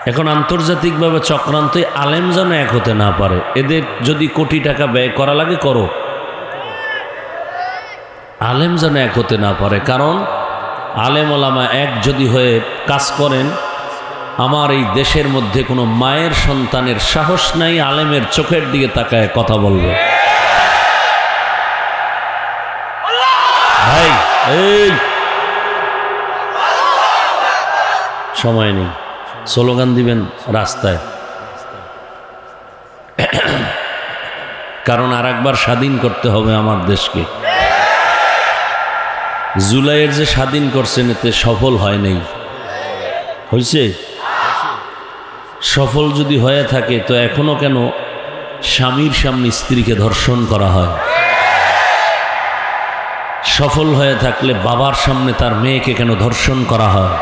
এখন আন্তর্জাতিকভাবে চক্রান্ত আলেম যেন এক হতে না পারে, এদের যদি কোটি টাকা ব্যয় করা লাগে করো, আলেম যেন এক হতে না পারে। কারণ আলেম ওলামা এক যদি হয়ে কাজ করেন, আমার এই দেশের মধ্যে কোনো মায়ের সন্তানের সাহস নাই আলেমের চোখের দিকে তাকায় কথা বলবে। ভাই এই সময় নেই, স্লোগান দিবেন রাস্তায়, কারণ আর একবার স্বাধীন করতে হবে আমার দেশকে। জুলাইয়ের যে স্বাধীন করছেন এতে সফল হয় নাই, হয়েছে? সফল যদি হয়ে থাকে তো এখনো কেন স্বামীর সামনে স্ত্রীকে ধর্ষণ করা হয়? সফল হয়ে থাকলে বাবার সামনে তার মেয়েকে কেন ধর্ষণ করা হয়?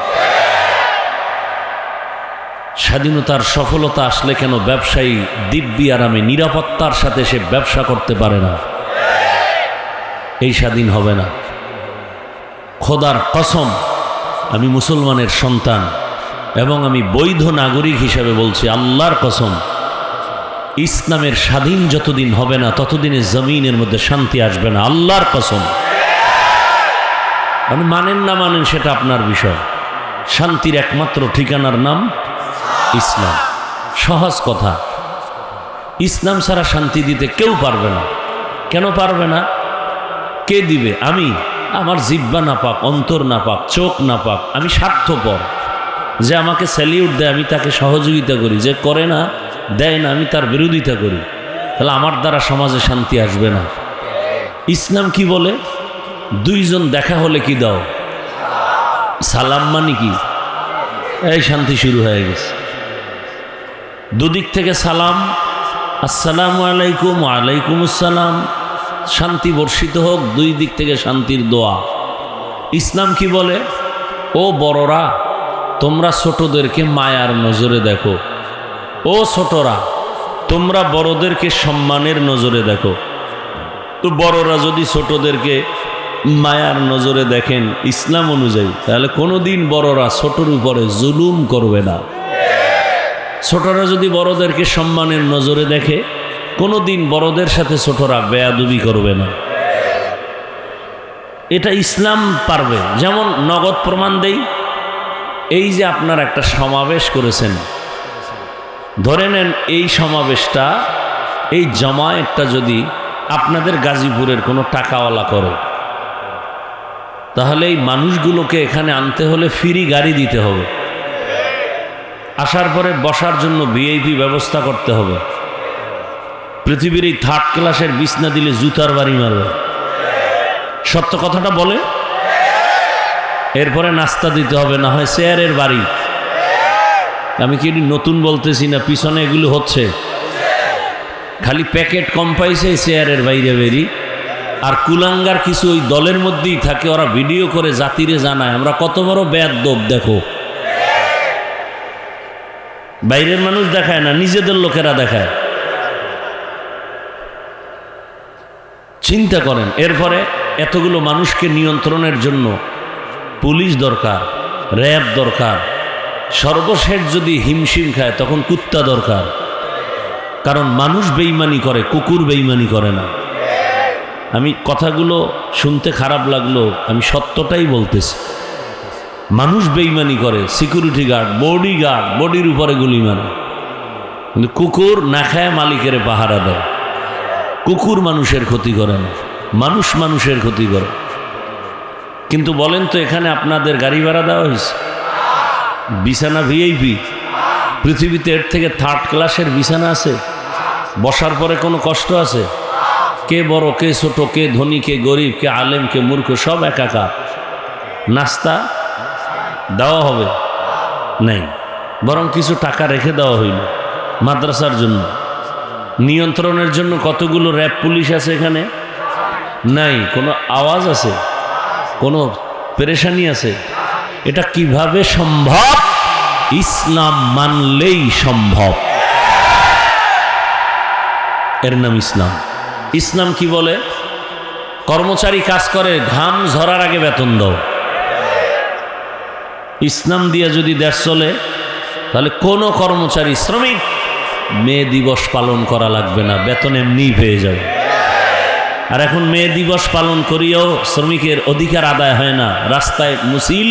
স্বাধীনতার সফলতা আসলে কেন ব্যবসায়ী দিব্যি আরামে নিরাপত্তার সাথে সে ব্যবসা করতে পারে না? এই স্বাধীন হবে না। খোদার কসম, আমি মুসলমানের সন্তান এবং আমি বৈধ নাগরিক হিসাবে বলছি, আল্লাহর কসম, ইসলামের স্বাধীন যতদিন হবে না ততদিনে জমিনের মধ্যে শান্তি আসবে না। আল্লাহর কসম। আপনি মানেন না মানেন সেটা আপনার বিষয়। শান্তির একমাত্র ঠিকানার নাম ইসলাম। সহজ কথা, ইসলাম ছাড়া শান্তি দিতে কেউ পারবে না। কেন পারবে না? কে দিবে? আমি। আমার জিহ্বা না পাক, অন্তর না পাক, চোখ না পাক, আমি স্বার্থপর। যে আমাকে স্যালিউট দেয় আমি তাকে সহযোগিতা করি, যে করে না দেয় না আমি তার বিরোধিতা করি, তাহলে আমার দ্বারা সমাজে শান্তি আসবে না। ইসলাম কি বলে? দুইজন দেখা হলে কি দাও? সালাম। মানে কি? এই শান্তি শুরু হয়ে গেছে। দুদিক থেকে সালাম, আসসালামু আলাইকুম, ওয়ালাইকুম আসসালাম, শান্তি বর্ষিত হোক, দুই দিক থেকে শান্তির দোয়া। ইসলাম কি বলে? ও বড়রা, তোমরা ছোটদেরকে মায়ার নজরে দেখো। ও ছোটরা, তোমরা বড়দেরকে সম্মানের নজরে দেখো। তো বড়রা যদি ছোটদেরকে মায়ার নজরে দেখেন ইসলাম অনুযায়ী, তাহলে কোনোদিন বড়রা ছোটর উপরে জুলুম করবে না। ছোটরা যদি বড়দেরকে সম্মানের নজরে দেখে, কোনোদিন বড়দের সাথে ছোটরা বেয়াদবি করবে না। এটা ইসলাম পারবে। যেমন নগদ প্রমাণ দেই, এই যে আপনার একটা সমাবেশ করেছেন, ধরে নেন এই সমাবেশটা, এই জামায়াতটা যদি আপনাদের গাজীপুরের কোনো টাকাওয়ালা করে, তাহলে এই মানুষগুলোকে এখানে আনতে হলে ফ্রি গাড়ি দিতে হবে, আসার পরে বসার জন্য ভিআইপি ব্যবস্থা করতে হবে, পৃথিবীর এই থার্ড ক্লাসের বিছনা দিলে জুতার বাড়ি মারবে। সত্য কথাটা বলে। এরপরে নাস্তা দিতে হবে, না হয় চেয়ারের বাড়ি। আমি কি নতুন বলতেছি না, পিছনে এগুলো হচ্ছে। খালি প্যাকেট কম পাইছে চেয়ারের বাইরে বেরি। আর কুলাঙ্গার কিছু ওই দলের মধ্যেই থাকে, ওরা ভিডিও করে জাতিরে জানায় আমরা কত বড় বেয়াদব দেখো। বাইরের মানুষ দেখায় না, নিজেদের লোকেরা দেখায়। চিন্তা করেন, এরপরে এতগুলো মানুষকে নিয়ন্ত্রণের জন্য পুলিশ দরকার, র্যাব দরকার, সর্বশেষ যদি হিমশিম খায় তখন কুত্তা দরকার। কারণ মানুষ বেইমানি করে, কুকুর বেইমানি করে না। আমি কথাগুলো শুনতে খারাপ লাগলো, আমি সত্যটাই বলতেছি। মানুষ বেইমানি করে, সিকিউরিটি গার্ড, বডি গার্ড বডির উপরে গুলি মারে, কিন্তু কুকুর না খায় মালিকের পাহারা দেয়। কুকুর মানুষের ক্ষতি করে না, মানুষ মানুষের ক্ষতি করে। কিন্তু বলেন তো, এখানে আপনাদের গাড়ি ভাড়া দেওয়া হয়েছে, বিছানা ভিআইপি। পৃথিবীতে এর থেকে থার্ড ক্লাসের বিছানা আছে? বসার পরে কোনো কষ্ট আছে? কে বড় কে ছোট, কে ধনী কে গরিব, কে আলেম কে মূর্খ, সব একাকার। নাস্তা দেওয়া হবে নাই, বরং কিছু টাকা রেখে দেওয়া হইল মাদ্রাসার জন্য। নিয়ন্ত্রণের জন্য কতগুলো র্যাব পুলিশ আছে এখানে? নাই। কোনো আওয়াজ আছে? কোনো পেরেশানি আছে? এটা কিভাবে সম্ভব? ইসলাম মানলেই সম্ভব। এর নাম ইসলাম। ইসলাম কি বলে? কর্মচারী কাজ করে, ঘাম ঝরার আগে বেতন দাও। ইসলাম দিয়ে যদি দেশ চলে, তাহলে কোনো কর্মচারী শ্রমিক মে দিবস পালন করা লাগবে না, বেতন এমনিই পেয়ে যাবে। আর এখন মে দিবস পালন করিয়েও শ্রমিকের অধিকার আদায় হয় না, রাস্তায় মিছিল,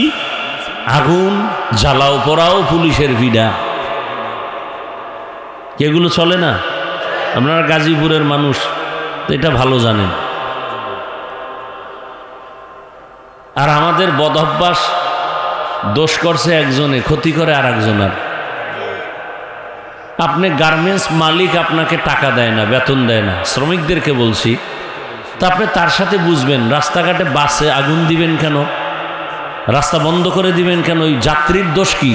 আগুন, জ্বালাও পোড়াও, পুলিশের ভিড়া, এগুলো চলে না। আপনারা গাজীপুরের মানুষ এটা ভালো জানেন। আর আমাদের বদঅভ্যাস, দোষ করছে একজনে, ক্ষতি করে আর একজনের। আপনি গার্মেন্টস মালিক আপনাকে টাকা দেয় না, বেতন দেয় না, শ্রমিকদেরকে বলছি, তা আপনি তার সাথে বুঝবেন। রাস্তাঘাটে বাসে আগুন দিবেন কেন, রাস্তা বন্ধ করে দিবেন কেন, ওই যাত্রীর দোষ কি?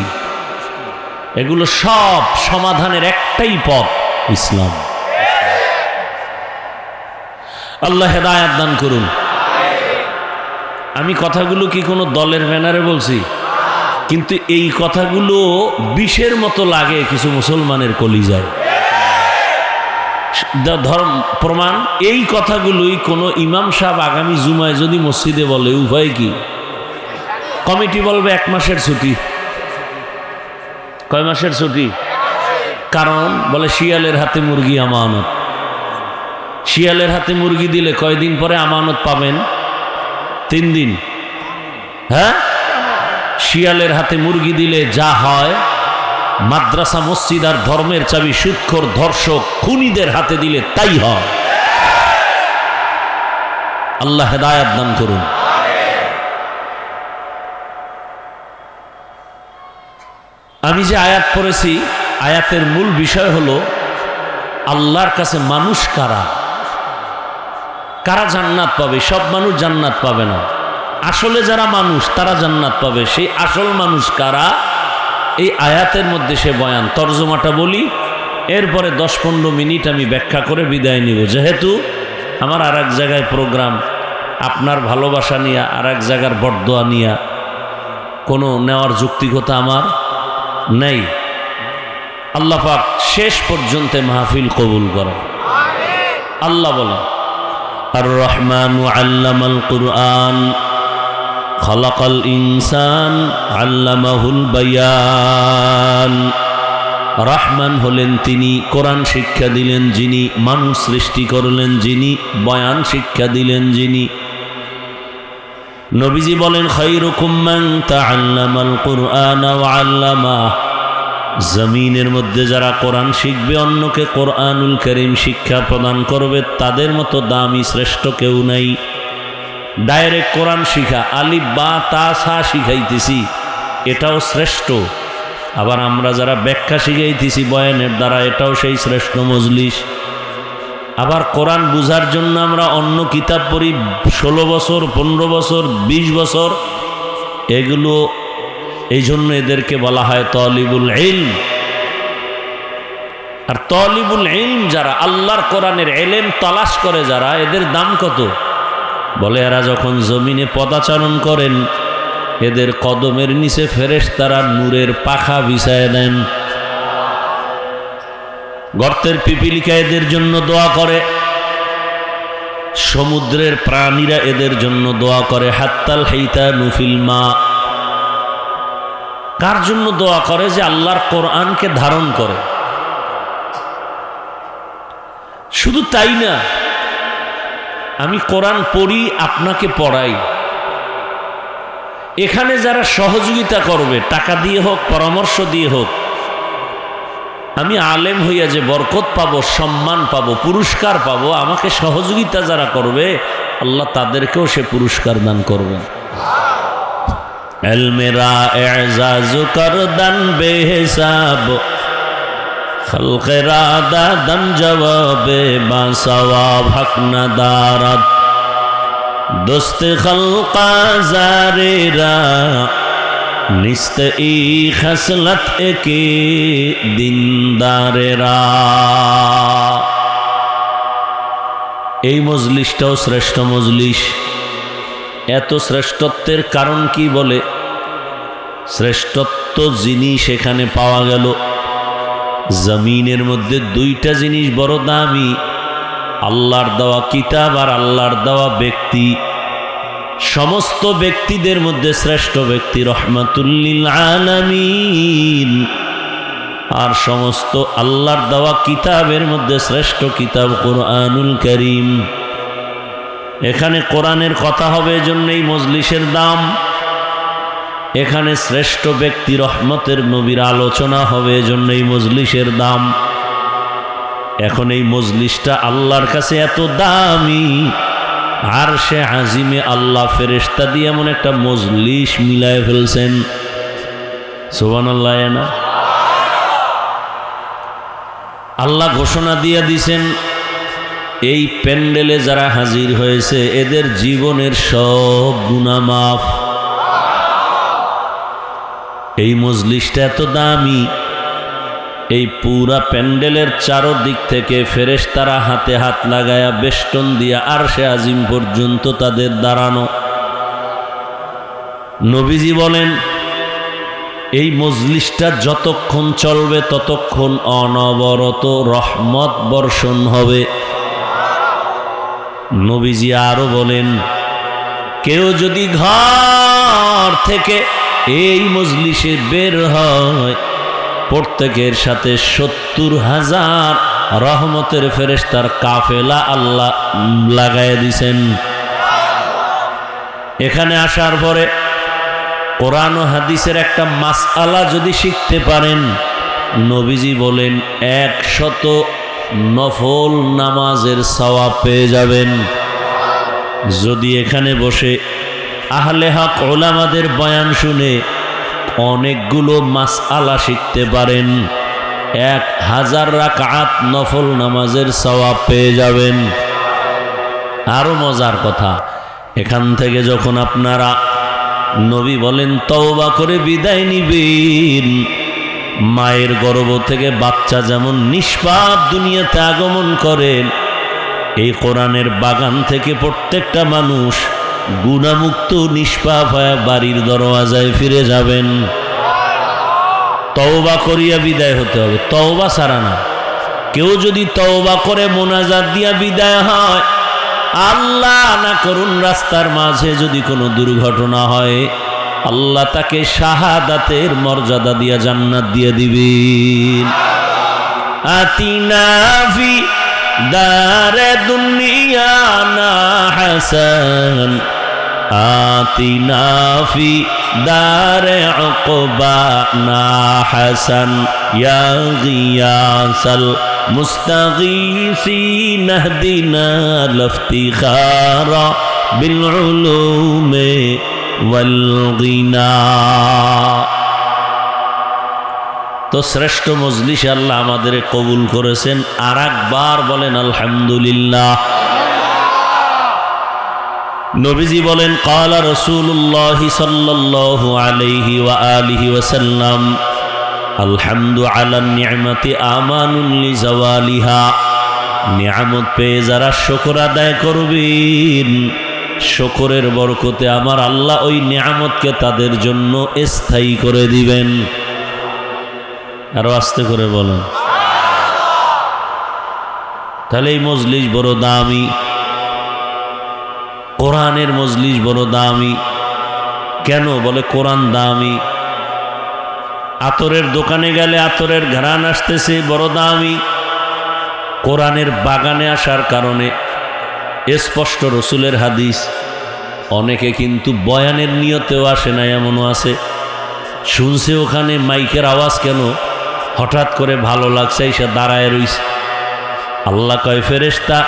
এগুলো সব সমাধানের একটাই পথ, ইসলাম। আল্লাহ হেদায়েত দান করুন। আমি কথাগুলো কি কোনো দলের ব্যানারে বলছি? কিন্তু এই কথাগুলো বিষের মতো লাগে কিছু মুসলমানের কলিজায়। ধর্ম প্রমাণ, এই কথাগুলোই কোনো ইমাম সাহেব আগামী জুমায় যদি মসজিদে বলে, উভয় কি কমিটি বলবে 1 মাসের ছুটি। কয় মাসের ছুটি? কারণ বলে শিয়ালের হাতে মুরগি আমানত। শিয়ালের হাতে মুরগি দিলে কয়দিন পরে আমানত পাবেন? 3 দিন। হ্যাঁ, শিয়ালের হাতে মুরগি দিলে যা হয়, মাদ্রাসা, মসজিদ আর ধর্মের চাবি সুদখোর, ধর্ষক, খুনিদের হাতে দিলে তাই হয়। আল্লাহ হেদায়েত দান করুন। আমি যে আয়াত পড়েছি, আয়াতের মূল বিষয় হলো আল্লাহর কাছে মানুষ কারা, কারা জান্নাত পাবে। সব মানুষ জান্নাত পাবে না, আসলে যারা মানুষ তারা জান্নাত পাবে। সেই আসল মানুষ কারা, এই আয়াতের মধ্যে সে বয়ান। তর্জমাটা বলি, এরপরে 10-15 মিনিট আমি ব্যাখ্যা করে বিদায় নিব। যেহেতু আমার আর এক জায়গায় প্রোগ্রাম, আপনার ভালোবাসা নিয়ে আর এক জায়গার বরদোয়া নিয়ে কোনো নেওয়ার যৌক্তিকতা আমার নেই। আল্লাহ পাক শেষ পর্যন্ত মাহফিল কবুল করেন। আল্লাহ বলেন, আর রহমান আল্লামাল কুরআন খালাকাল ইনসান আল্লামাহুল বায়ান। রহমান হলেন তিনি, কোরআন শিক্ষা দিলেন যিনি, মানুষ সৃষ্টি করলেন যিনি, বয়ান শিক্ষা দিলেন যিনি। নবীজি বলেন, খায়রুকুম মান তাআল্লামাল কুরআন ওয়া আল্লামাহ। জমিনের মধ্যে যারা কোরআন শিখবে, অন্যকে কোরআনুল কারীম শিক্ষা প্রদান করবে, তাদের মতো দামি শ্রেষ্ঠ কেউ নাই। ডাইরেক্ট কোরআন শিখা, আলিফ বা তা সা শিখাইতেছি, এটাও শ্রেষ্ঠ। আবার আমরা যারা ব্যাখ্যা শিখাইতেছি বয়ানের দ্বারা, এটাও সেই শ্রেষ্ঠ মজলিস। আবার কোরআন বুঝার জন্য আমরা অন্য কিতাব পড়ি 16 বছর, 15 বছর, 20 বছর, এগুলো এই জন্য এদেরকে বলা হয় তালিবুল ইলম। আর তালিবুল ইলম যারা, আল্লাহর কোরআনের ইলম তালাশ করে যারা, এদের দাম কত? বলে এরা যখন জমিনে পদাচারণ করেন, এদের কদমের নিচে ফেরেশতারা নূরের পাখা বিছায় দেন। গর্তের পিপিলিকা এদের জন্য দোয়া করে, সমুদ্রের প্রাণীরা এদের জন্য দোয়া করে। হাত্তাল হাইতানু ফিল মা। কার জন্য দোয়া করে? যে আল্লাহর কোরআনকে ধারণ করে। শুধু তাই না, আমি কোরআন পড়ি, আপনাকে পড়াই, এখানে যারা সহযোগিতা করবে, টাকা দিয়ে হোক, পরামর্শ দিয়ে হোক, আমি আলেম হইয়া যে বরকত পাবো, সম্মান পাবো, পুরস্কার পাবো, আমাকে সহযোগিতা যারা করবে, আল্লাহ তাদেরকেও সে পুরস্কার দান করবেন। এলমেরা এজাজু করদান বেহিসাব, খলকেরা দাদান জবাবে বাসওয়াব হক নদারত, দোস্ত খলকা জারেরা নিস্ত ই খসলত একে দিনদারেরা। এই মজলিসটাও শ্রেষ্ঠ মজলিস। এত শ্রেষ্ঠত্বের কারণ কি? বলে শ্রেষ্ঠত্ব জিনিস এখানে পাওয়া গেল। জমিনের মধ্যে 2টা জিনিস বড় দামি, আল্লাহর দেওয়া কিতাব আর আল্লাহর দেওয়া ব্যক্তি। সমস্ত ব্যক্তিদের মধ্যে শ্রেষ্ঠ ব্যক্তি রহমাতুল লিল আলামিন আর সমস্ত আল্লাহর দেওয়া কিতাবের মধ্যে শ্রেষ্ঠ কিতাব কোরআনুল কারীম। এখানে কোরআনের কথা হবে, এজন্যই মজলিসের দাম। এখানে শ্রেষ্ঠ ব্যক্তি রহমতের নবীর আলোচনা হবে, এজন্যই মজলিসের দাম। এখন এই মজলিসটা আল্লাহর কাছে এত দামি, আরশে আজিমে আল্লাহ ফেরেশতা দিয়ে এমন একটা মজলিস মিলায় ফেলছেন। সুবহানাল্লাহ। না, আল্লাহ ঘোষণা দিয়ে দিছেন, এই প্যান্ডেলে যারা হাজির হয়েছে এদের জীবনের সব গুনাহ মাফ। এই মজলিসটা এত দামি, এই পুরা প্যান্ডেলের চারদিক থেকে ফেরেশতারা হাতে হাত লাগায়া বেষ্টন দিয়া আরশে আজিম পর্যন্ত তাদের দাঁড়ানো। নবীজি বলেন, এই মজলিসটা যতক্ষণ চলবে ততক্ষণ অনবরত রহমত বর্ষণ হবে। নবীজি আরো বলেন, কেউ যদি ঘর থেকে এই মজলিসে বের হয়, প্রত্যেকের সাথে ৭০,০০০ রহমতের ফেরেশতার কাফেলা আল্লাহ লাগায় দিছেন। এখানে আসার পরে কোরআন ও হাদিসের একটা মাসআলা যদি শিখতে পারেন, নবীজি বলেন ১০০ নফল নামাজের সওয়াব পেয়ে যাবেন। যদি এখানে বসে আহলে হক ওলামাদের বয়ান শুনে অনেকগুলো মাসআলা শিখতে পারেন, ১০০০ রাকাত নফল নামাজের সওয়াব পেয়ে যাবেন। আরো মজার কথা, এখান থেকে যখন আপনারা, নবী বলেন, তওবা করে বিদায় নিবেন, মায়ের গর্ভ থেকে বাচ্চা যেমন নিষ্পাপ দুনিয়াতে আগমন করেন, এই কোরআনের বাগান থেকে প্রত্যেকটা মানুষ গুনাহমুক্ত নিষ্পাপ হয়ে বাড়ির দরওয়াজায় ফিরে যাবেন। তওবা করিয়া বিদায় হতে হবে, তওবা ছাড়া না। কেউ যদি তওবা করে মোনাজাত দিয়া বিদায় হয়, আল্লাহ না করুন রাস্তার মাঝে যদি কোনো দুর্ঘটনা হয়, আল্লাহ তাকে শাহাদাতের মর্যাদা দিয়া জান্নাত দিয়ে দিবেন। আতিনা ফি দারে দুনিয়া না হাসান, আতিনা ফি দারে উকবা না হাসান, ইয়া গিয়াসাল মুস্তাগীসিন ইহদিনা লাফতিখারা বিল উলুমি ওয়াল গিনা। তো শ্রেষ্ঠ মজলিসে আল্লাহ আমাদের কবুল করেছেন। আর একবার বলেন আলহামদুলিল্লাহ। নবীজি বলেন, ক্বালা রাসূলুল্লাহ সাল্লাল্লাহু আলাইহি ওয়া আলিহি ওয়াসাল্লাম, আলহামদু আলা নি'মাতি আমানুন লিজাওয়ালিহা। নিয়ামত পেয়ে যারা শুকর আদায় করবেন, শুকরের বরকতে আমার আল্লাহ ওই নিয়ামতকে তাদের জন্য স্থায়ী করে দিবেন। আরো আস্তে করে বলেন। তাহলে এই মজলিস বড় দামি, কোরআনের মজলিস বড় দামি। কেন বলে কোরআন দামি? আতরের দোকানে গেলে আতরের ঘ্রাণ আসতেছে, বড় দামি। কোরআনের বাগানে আসার কারণে স্পষ্ট রসুলের হাদিস। অনেকে কিন্তু বয়ানের নিয়তেও আসে না, এমনও আছে। শুনছে ওখানে মাইকের আওয়াজ, কেন হঠাৎ করে ভালো লাগছে, এসে দাঁড়ায় রইছে। আল্লাহ কয়, ফেরেশতা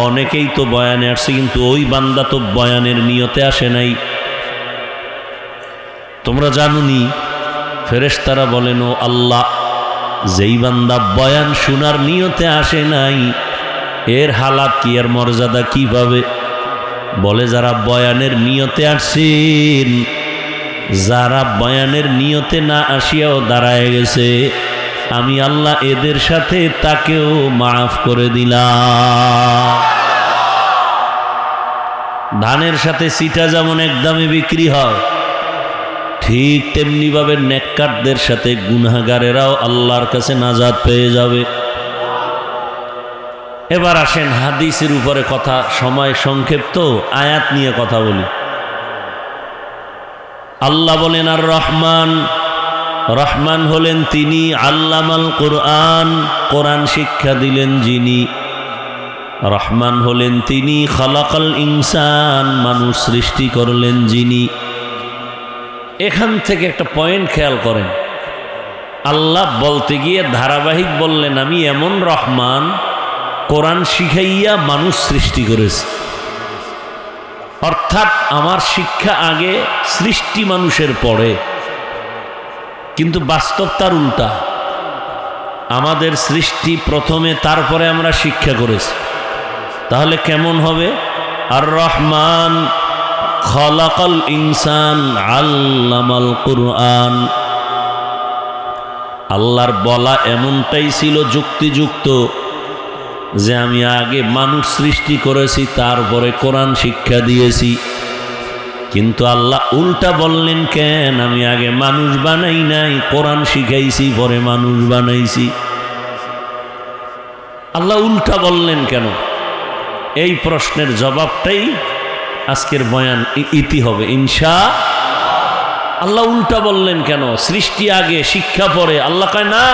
অনেকেই তো বয়ানে আসছে, কিন্তু ওই বান্দা তো বয়ানের নিয়তে আসে নাই। তোমরা জানুনি? ফেরেশতারা বলেন, ও আল্লাহ, যেই বান্দা বয়ান শোনার নিয়তে আসে নাই, এর হালাত কি, এর মর্যাদা কি পাবে? বলে, যারা বয়ানের নিয়তে আসছেন, যারা বয়ানের নিয়তে না আসিয়াও দাঁড়ায় গেছে, আমি আল্লাহ এদের সাথে তাকেও মাফ করে দিলাম। ধানের সাথে সিটা যেমন এক দামে বিক্রি হয়, ঠিক তেমনিভাবে নেককারদের সাথে গুনাহগারেরাও আল্লাহর কাছে নাজাত পেয়ে যাবে। এবার আসেন হাদিসের উপরে কথা, সময় সংক্ষিপ্ত, আয়াত নিয়ে কথা বলি। আল্লাহ বলেন, আর রহমান রহমান হলেন তিনি, আল্লামাল কোরআন, কোরআন শিক্ষা দিলেন যিনি। রহমান হলেন তিনি, খালাকাল ইনসান, মানুষ সৃষ্টি করলেন যিনি। এখান থেকে একটা পয়েন্ট খেয়াল করেন, আল্লাহ বলতে গিয়ে ধারাবাহিক বললেন আমি এমন রহমান, কোরআন শিখাইয়া মানুষ সৃষ্টি করেছে। অর্থাৎ আমার শিক্ষা আগে, সৃষ্টি মানুষের পরে। কিন্তু বাস্তব তার উল্টা, আমাদের সৃষ্টি প্রথমে, তারপরে আমরা শিক্ষা করেছি। তাহলে কেমন হবে? আর রহমান খালাকাল ইনসান আল্লামাল কুরআন। আল্লাহর বলা এমনটাই ছিল যুক্তিযুক্ত যে আমি আগে মানুষ সৃষ্টি করেছি, তারপরে কোরআন শিক্ষা দিয়েছি। কিন্তু আল্লাহ উল্টা বললেন কেন? আমি আগে মানুষ বানাই নাই, কোরআন শিখাইছি, পরে মানুষ বানাইছি। আল্লাহ উল্টা বললেন কেন? এই প্রশ্নের জবাবটাই আজকের বয়ান ইতি হবে ইনশাআল্লাহ। আল্লাহ উল্টা বললেন কেন? সৃষ্টি আগে, শিক্ষা পরে। আল্লাহ কয় না,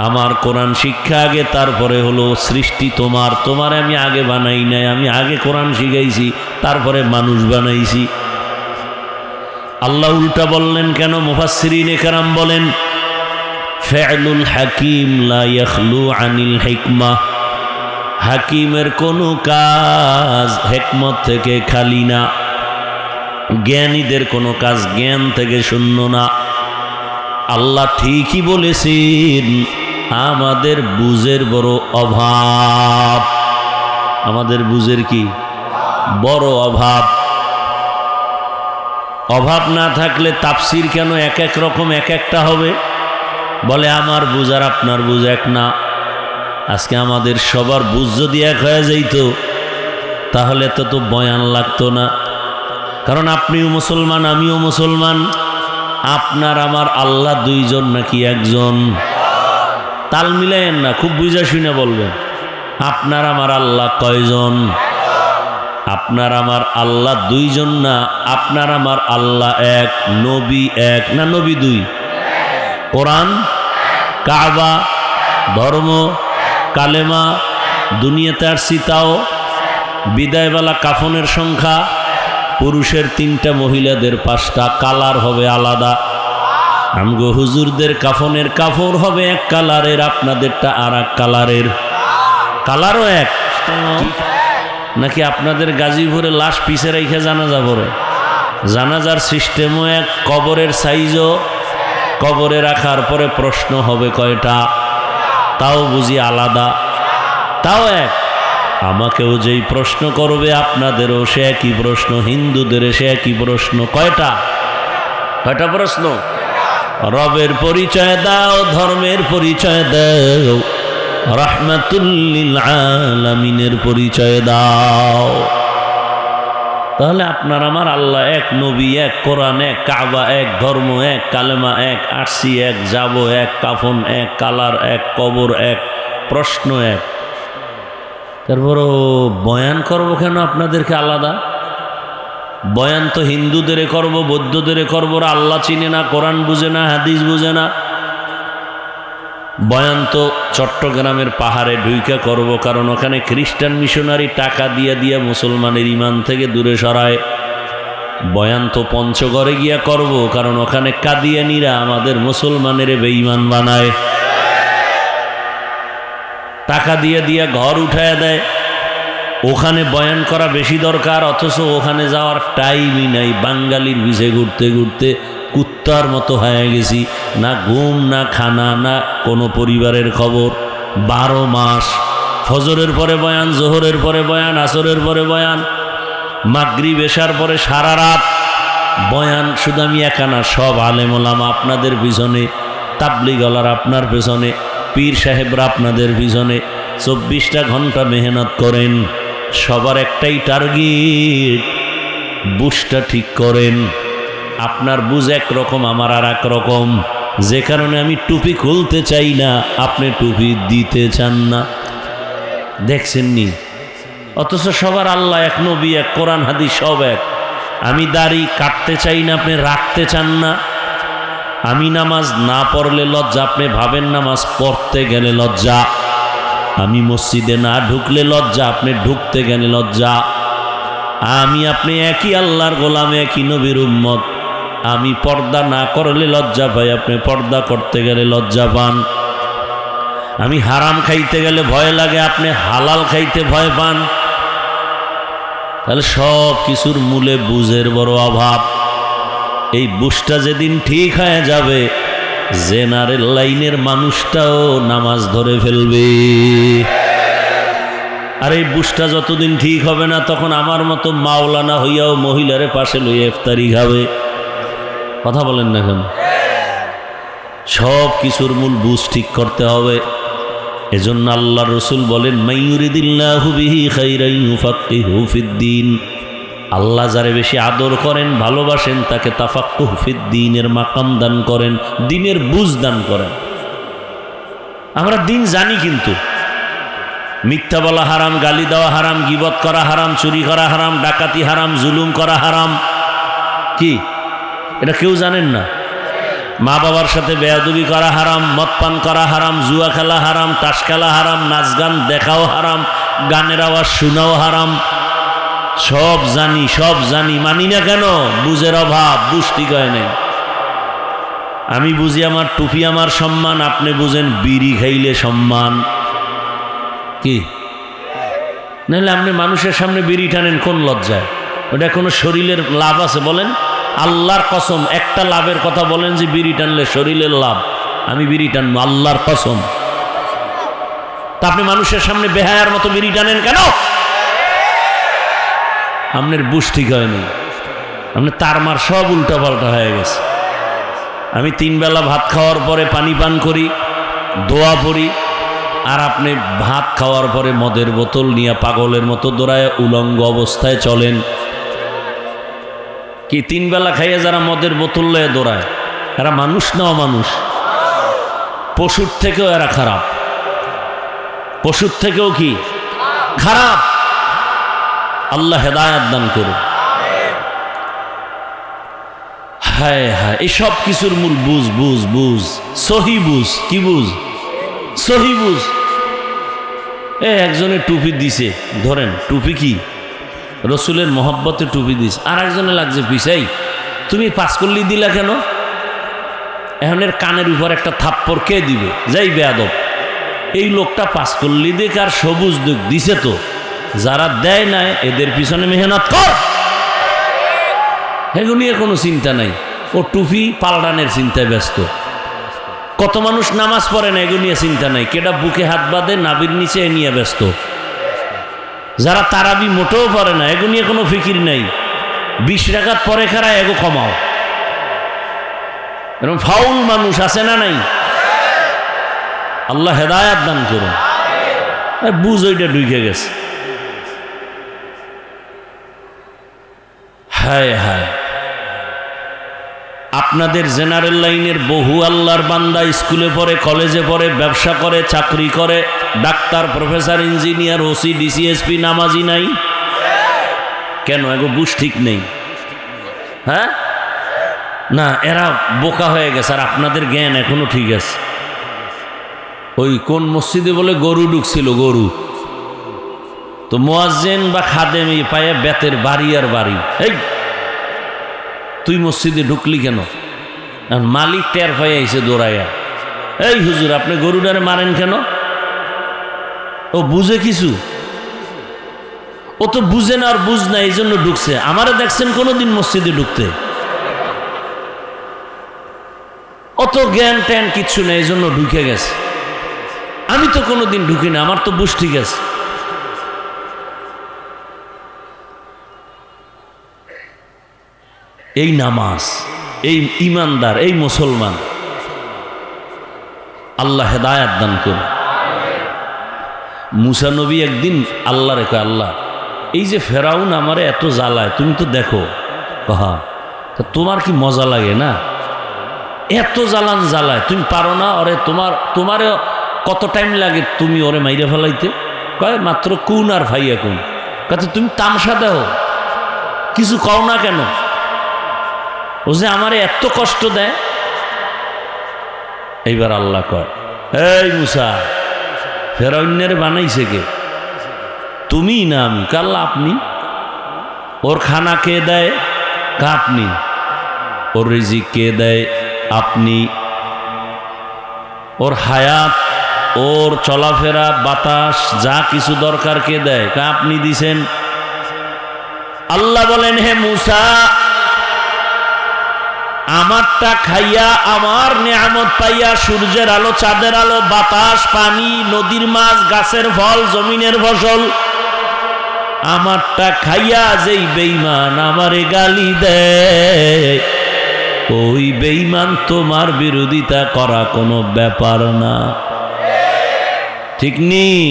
আমার কোরআন শিক্ষা আগে, তারপরে হলো সৃষ্টি তোমার। তোমারে আমি আগে বানাই নাই, আমি আগে কোরআন শিখাইছি, তারপরে মানুষ বানাইছি। আল্লাহ উল্টা বললেন কেন? মুফাসসিরিনে কেরাম বলেন, ফি'লুল হাকিম লা ইয়াখলু আনিল হিকমাহ। হাকিমের কোনো কাজ হিকমত থেকে খালি না, জ্ঞানীদের কোনো কাজ জ্ঞান থেকে শূন্য না। আল্লাহ ঠিকই বলেছেন, আমাদের বুঝের বড় অভাব। আমাদের বুঝের কি বড় অভাব। অভাব না থাকলে তাফসির কেন এক এক রকম এক একটা হবে? বলে আমার বুঝ আর আপনার বুঝ এক না। আজকে আমাদের সবার বুঝ যদি এক হয়ে যাইত, তাহলে তো বয়ান লাগতো না। কারণ আপনিও মুসলমান, আমিও মুসলমান। আপনার আমার আল্লাহ দুইজন নাকি একজন? তাল মিলাইয়েন না, খুব বুঝা শুনে বলবেন। আপনার আমার আল্লাহ কয়জন? আপনার আমার আল্লাহ দুইজন না, আপনার আমার আল্লাহ এক। নবী এক না নবী দুই? কোরআন, কাবা, ধর্ম, কালেমা, দুনিয়াতে আসছি তাও, বিদায়বেলা কাফনের সংখ্যা, পুরুষের 3টা, মহিলাদের 5টা, কালার হবে আলাদা। আমগো হুজুরদের কাফনের কাপড় হবে এক কালারের, আপনাদেরটা আর এক কালারের। কালারও এক নাকি? আপনাদের গাজীপুরে লাশ পিছে রেখে জানাজা পড়ে, জানাজার সিস্টেমও এক, কবরের সাইজও, কবরে রাখার পরে প্রশ্ন হবে কয়টা, তাও বুঝি আলাদা, তাও এক। আমাকেও যেই প্রশ্ন করবে, আপনাদেরও সে একই প্রশ্ন, হিন্দুদের সে একই প্রশ্ন। কয়টা প্রশ্ন? রবের পরিচয় দাও, ধর্মের পরিচয় দাও, রাহমাতুল লিল আলামিনের পরিচয় দাও। তাহলে আপনার আমার আল্লাহ এক, নবী এক, কোরআন এক, কাবা এক, ধর্ম এক, কালেমা এক, আসছি এক, যাব এক, কাফন এক, কালার এক, কবর এক, প্রশ্ন এক। তারপর বয়ান করব কেন আপনাদেরকে আলাদা? বয়ান তো হিন্দুদের করব, বৌদ্ধদের করব। আল্লাহ চিনে না, কোরআন বুঝে না, হাদিস বুঝে না। বয়ান তো চট্টগ্রামের পাহাড়ে ঢুইকা করব, কারণ ওখানে খ্রিস্টান মিশনারি টাকা দিয়ে দিয়ে মুসলমানের ইমান থেকে দূরে সরায়। বয়ান তো পঞ্চগড়ে গিয়া করব, কারণ ওখানে কাদিয়ানীরা আমাদের মুসলমানের বেঈমান বানায়, টাকা দিয়ে দিয়ে ঘর উঠায় দেয়। ওখানে বয়ান করা বেশি দরকার, অথচ ওখানে যাওয়ার টাইমই নাই। বাঙালির বিছে ঘুরতে ঘুরতে কুত্তার মতো হয়ে গেছি, না ঘুম, না খানা, না কোনো পরিবারের খবর। 12 মাস ফজরের পরে বয়ান, জোহরের পরে বয়ান, আসরের পরে বয়ান, মাগরিব এশার পরে সারা রাত বয়ান। শুধু আমি একা না, সব আলেম ওলামা আপনাদের পিছনে, তাবলিগওয়ালারা আপনার পেছনে, পীর সাহেবরা আপনাদের পিছনে 24টা ঘন্টা মেহনত করেন। সবার একটাই টার্গেট, বুঝটা ঠিক করেন। আপনার বুঝ একরকম, আমার আর এক রকম, যে কারণে আমি টুপি খুলতে চাই না, আপনি টুপি দিতে চান না। দেখছেননি? অথচ সবার আল্লাহ এক, নবী এক, কোরআন হাদিস সব এক। আমি দাড়ি কাটতে চাই না, আপনি রাখতে চান না। আমি নামাজ না পড়লে লজ্জা, আপনি ভাবেন নামাজ পড়তে গেলে লজ্জা। আমি মসজিদে না ঢুকলে লজ্জা, আপনি ঢুকতে গেলে লজ্জা। আমি আপনি একই আল্লাহর গোলাম, একই নবীর উম্মত। আমি পর্দা না করলে লজ্জা পাই, আপনি পর্দা করতে গেলে লজ্জা পান। আমি হারাম খাইতে গেলে ভয় লাগে, আপনি হালাল খাইতে ভয় পান। তাহলে সব কিছুর মূলে বুঝের বড় অভাব। এই বুঝটা যেদিন ঠিক হয়ে যাবে, জেনারেল লাইনের মানুষটাও নামাজ ধরে ফেলবে। আর এই বুঝটা যতদিন ঠিক হবে না, তখন আমার মতো মাওলানা হইয়াও মহিলারে পাশে লইয়া ইফতারি খাবে। কথা বলেন না কেন? সব কিছুর মূল বুঝ ঠিক করতে হবে। এজন্য আল্লাহ রসুল বলেন, মাইয়ুরিদিল্লাহু বিহি খাইরান ইউফাক্কিহু ফিদ্দীন। আল্লাহ যারে বেশি আদর করেন, ভালোবাসেন, তাকে তাফাক্কুহু ফিদ্দীনের মাকাম দান করেন, দ্বীনের বুঝ দান করেন। আমরা দিন জানি, কিন্তু মিথ্যা বলা হারাম, গালি দেওয়া হারাম, গীবত করা হারাম, চুরি করা হারাম, ডাকাতি হারাম, জুলুম করা হারাম। কি এটা কেউ জানেন না? মা বাবার সাথে বেয়াদবি করা হারাম, মদ পান করা হারাম, জুয়া খেলা হারাম, তাস খেলা হারাম, নাচ গান দেখাও হারাম, গানের আওয়াজ শোনাও হারাম। সব জানি, সব জানি, মানি না কেন? বুঝের অভাব, বুঝ ঠিক হয় নাই। আমি বুঝি আমার টুপি আমার সম্মান, আপনি বুঝেন বিড়ি খাইলে সম্মান। কি নাহলে আপনি মানুষের সামনে বিড়ি টানেন কোন লজ্জায়? ওটা কোনো শরীরের লাভ আছে বলেন? আল্লাহর কসম, একটা লাভের কথা বলেন যে বিড়ি টানলে শরীরের লাভ। আমি বিড়ি টানবো, আল্লাহর কসম। তা আপনি মানুষের সামনে বেহায়ার মতো বিড়ি টানেন কেন? আপনার বুঝ ঠিক হয়নি, আপনার তারমার সব উল্টা পাল্টা হয়ে গেছে। আমি 3 বেলা ভাত খাওয়ার পরে পানি পান করি, দোয়া পড়ি, আর আপনি ভাত খাওয়ার পরে মদের বোতল নিয়ে পাগলের মতো দৌড়ায় উলঙ্গ অবস্থায় চলেন। কি 3 বেলা খাইয়ে যারা মদের বোতল লয়ে দৌড়ায়, এরা মানুষ না অমানুষ? পশুর থেকেও এরা খারাপ, পশুর থেকেও কি খারাপ। আল্লাহ হেদায়েত দান করুন। হায় হায়, এই সব কিছুর মূল বুঝ, বুঝ, বুঝ, সহি বুঝ। কি বুঝ? সহি বুঝ। একজনে টুপি দিছে, ধরেন টুপি কি রসুলের মহব্বতে টুপি দিস, আর একজনে লাগছে পিছাই, তুমি পাঁচকল্লি দিলা কেন? এখন এর কানের উপর একটা থাপ্পড় কে দিবে? যাই বেয়াদব। এই লোকটা পাঁচকল্লি দিক আর সবুজ দিক দিছে, তো যারা দেয় না এদের পিছনে মেহনত কর। এগুলো নিয়ে কোনো চিন্তা নাই, ও টুপি পাল্টানের চিন্তায় ব্যস্ত। কত মানুষ নামাজ পড়ে না, এগুলো নিয়ে চিন্তা নাই। কেডা বুকে হাত বাঁধে নাবির নিচে এ নিয়ে ব্যস্ত। যারা তারাবি মোটেও পড়ে না, এগুলো নিয়ে কোনো ফিকির নাই। 20 রাকাত পরে খারা এগো কমাও। এরকম ফাউল মানুষ আছে না নাই? আল্লাহ হেদায়াত দান করুন। বুঝ ওইটা ঢুকে গেছে। হায় হায়, আপনাদের জেনারেল লাইনের বহু আল্লাহর বান্দা স্কুলে পড়ে, কলেজে পড়ে, ব্যবসা করে, চাকরি করে, doctor, professor, engineer, OC, DC SP, নামাজি নাই কেন? এগো বুঝ ঠিক নেই। হ্যাঁ না, এরা বোকা হয়ে গেছে, আর আপনাদের জ্ঞান এখনো ঠিক আছে। ওই কোন মসজিদে বলে গরু ঢুকছিল, গরু তো মুয়াজ্জিন বা খাদেম পায়ে বেতের বাড়ি আর বাড়ি। এই তুই মসজিদে ঢুকলি কেন? মালিক টের পায়ে আইছে দৌড়াইয়া, এই হুজুর আপনি গরুটারে মারেন কেন? ও বুঝে কিছু? ও তো বুঝে না, আর বুঝ না, এই জন্য ঢুকছে। আমারে দেখছেন কোনোদিন মসজিদে ঢুকতে? অত জ্ঞান ট্যান কিচ্ছু নেই, এই জন্য ঢুকে গেছে। আমি তো কোনোদিন ঢুকি না, আমার তো বুঝ ঠিক আছে। এই নামাজ, এই ইমানদার, এই মুসলমান, আল্লাহ হেদায়াত দান করুন। মুসা নবী একদিন আল্লাহ রেখে, আল্লাহ এই যে ফেরাউন আমারে এত জ্বালায়, তুমি তো দেখো। কহা তা তোমার কি মজা লাগে না? এত জ্বালান জ্বালায়, তুমি পারো না? ওরে তোমারে কত টাইম লাগে তুমি ওরে মাইরে ফেলাইতে? কয় মাত্র কুন আর ভাইয়া কুন। কত তুমি তামসা দেও, কিছু কও না কেন? ও যে আমারে এত কষ্ট দেয়, এইবার আল্লাহ কয়, এই মুসা, ফেরাউনের বানাইছে কে? তুমি না আমি? আল্লাহ আপনি। ওর খানা কে দেয়? আপনি। ওর রিজিক কে দেয়? আপনি। ওর হায়াত, ওর চলাফেরা, বাতাস, যা কিছু দরকার কে দেয়? আপনি দিছেন। আল্লাহ বলেন, হে মুসা, আমারটা খাইয়া, আমার নিয়ামত পাইয়া, সূর্যের আলো, চাঁদের আলো, বাতাস, পানি, নদীর মাছ, গাছের ফল, জমিনের ফসল, আমারটা খাইয়া যেই বেঈমান আমারে গালি দেয়, ওই বেঈমান তোমার বিরোধিতা করা কোনো ব্যাপার না। ঠিক নেই?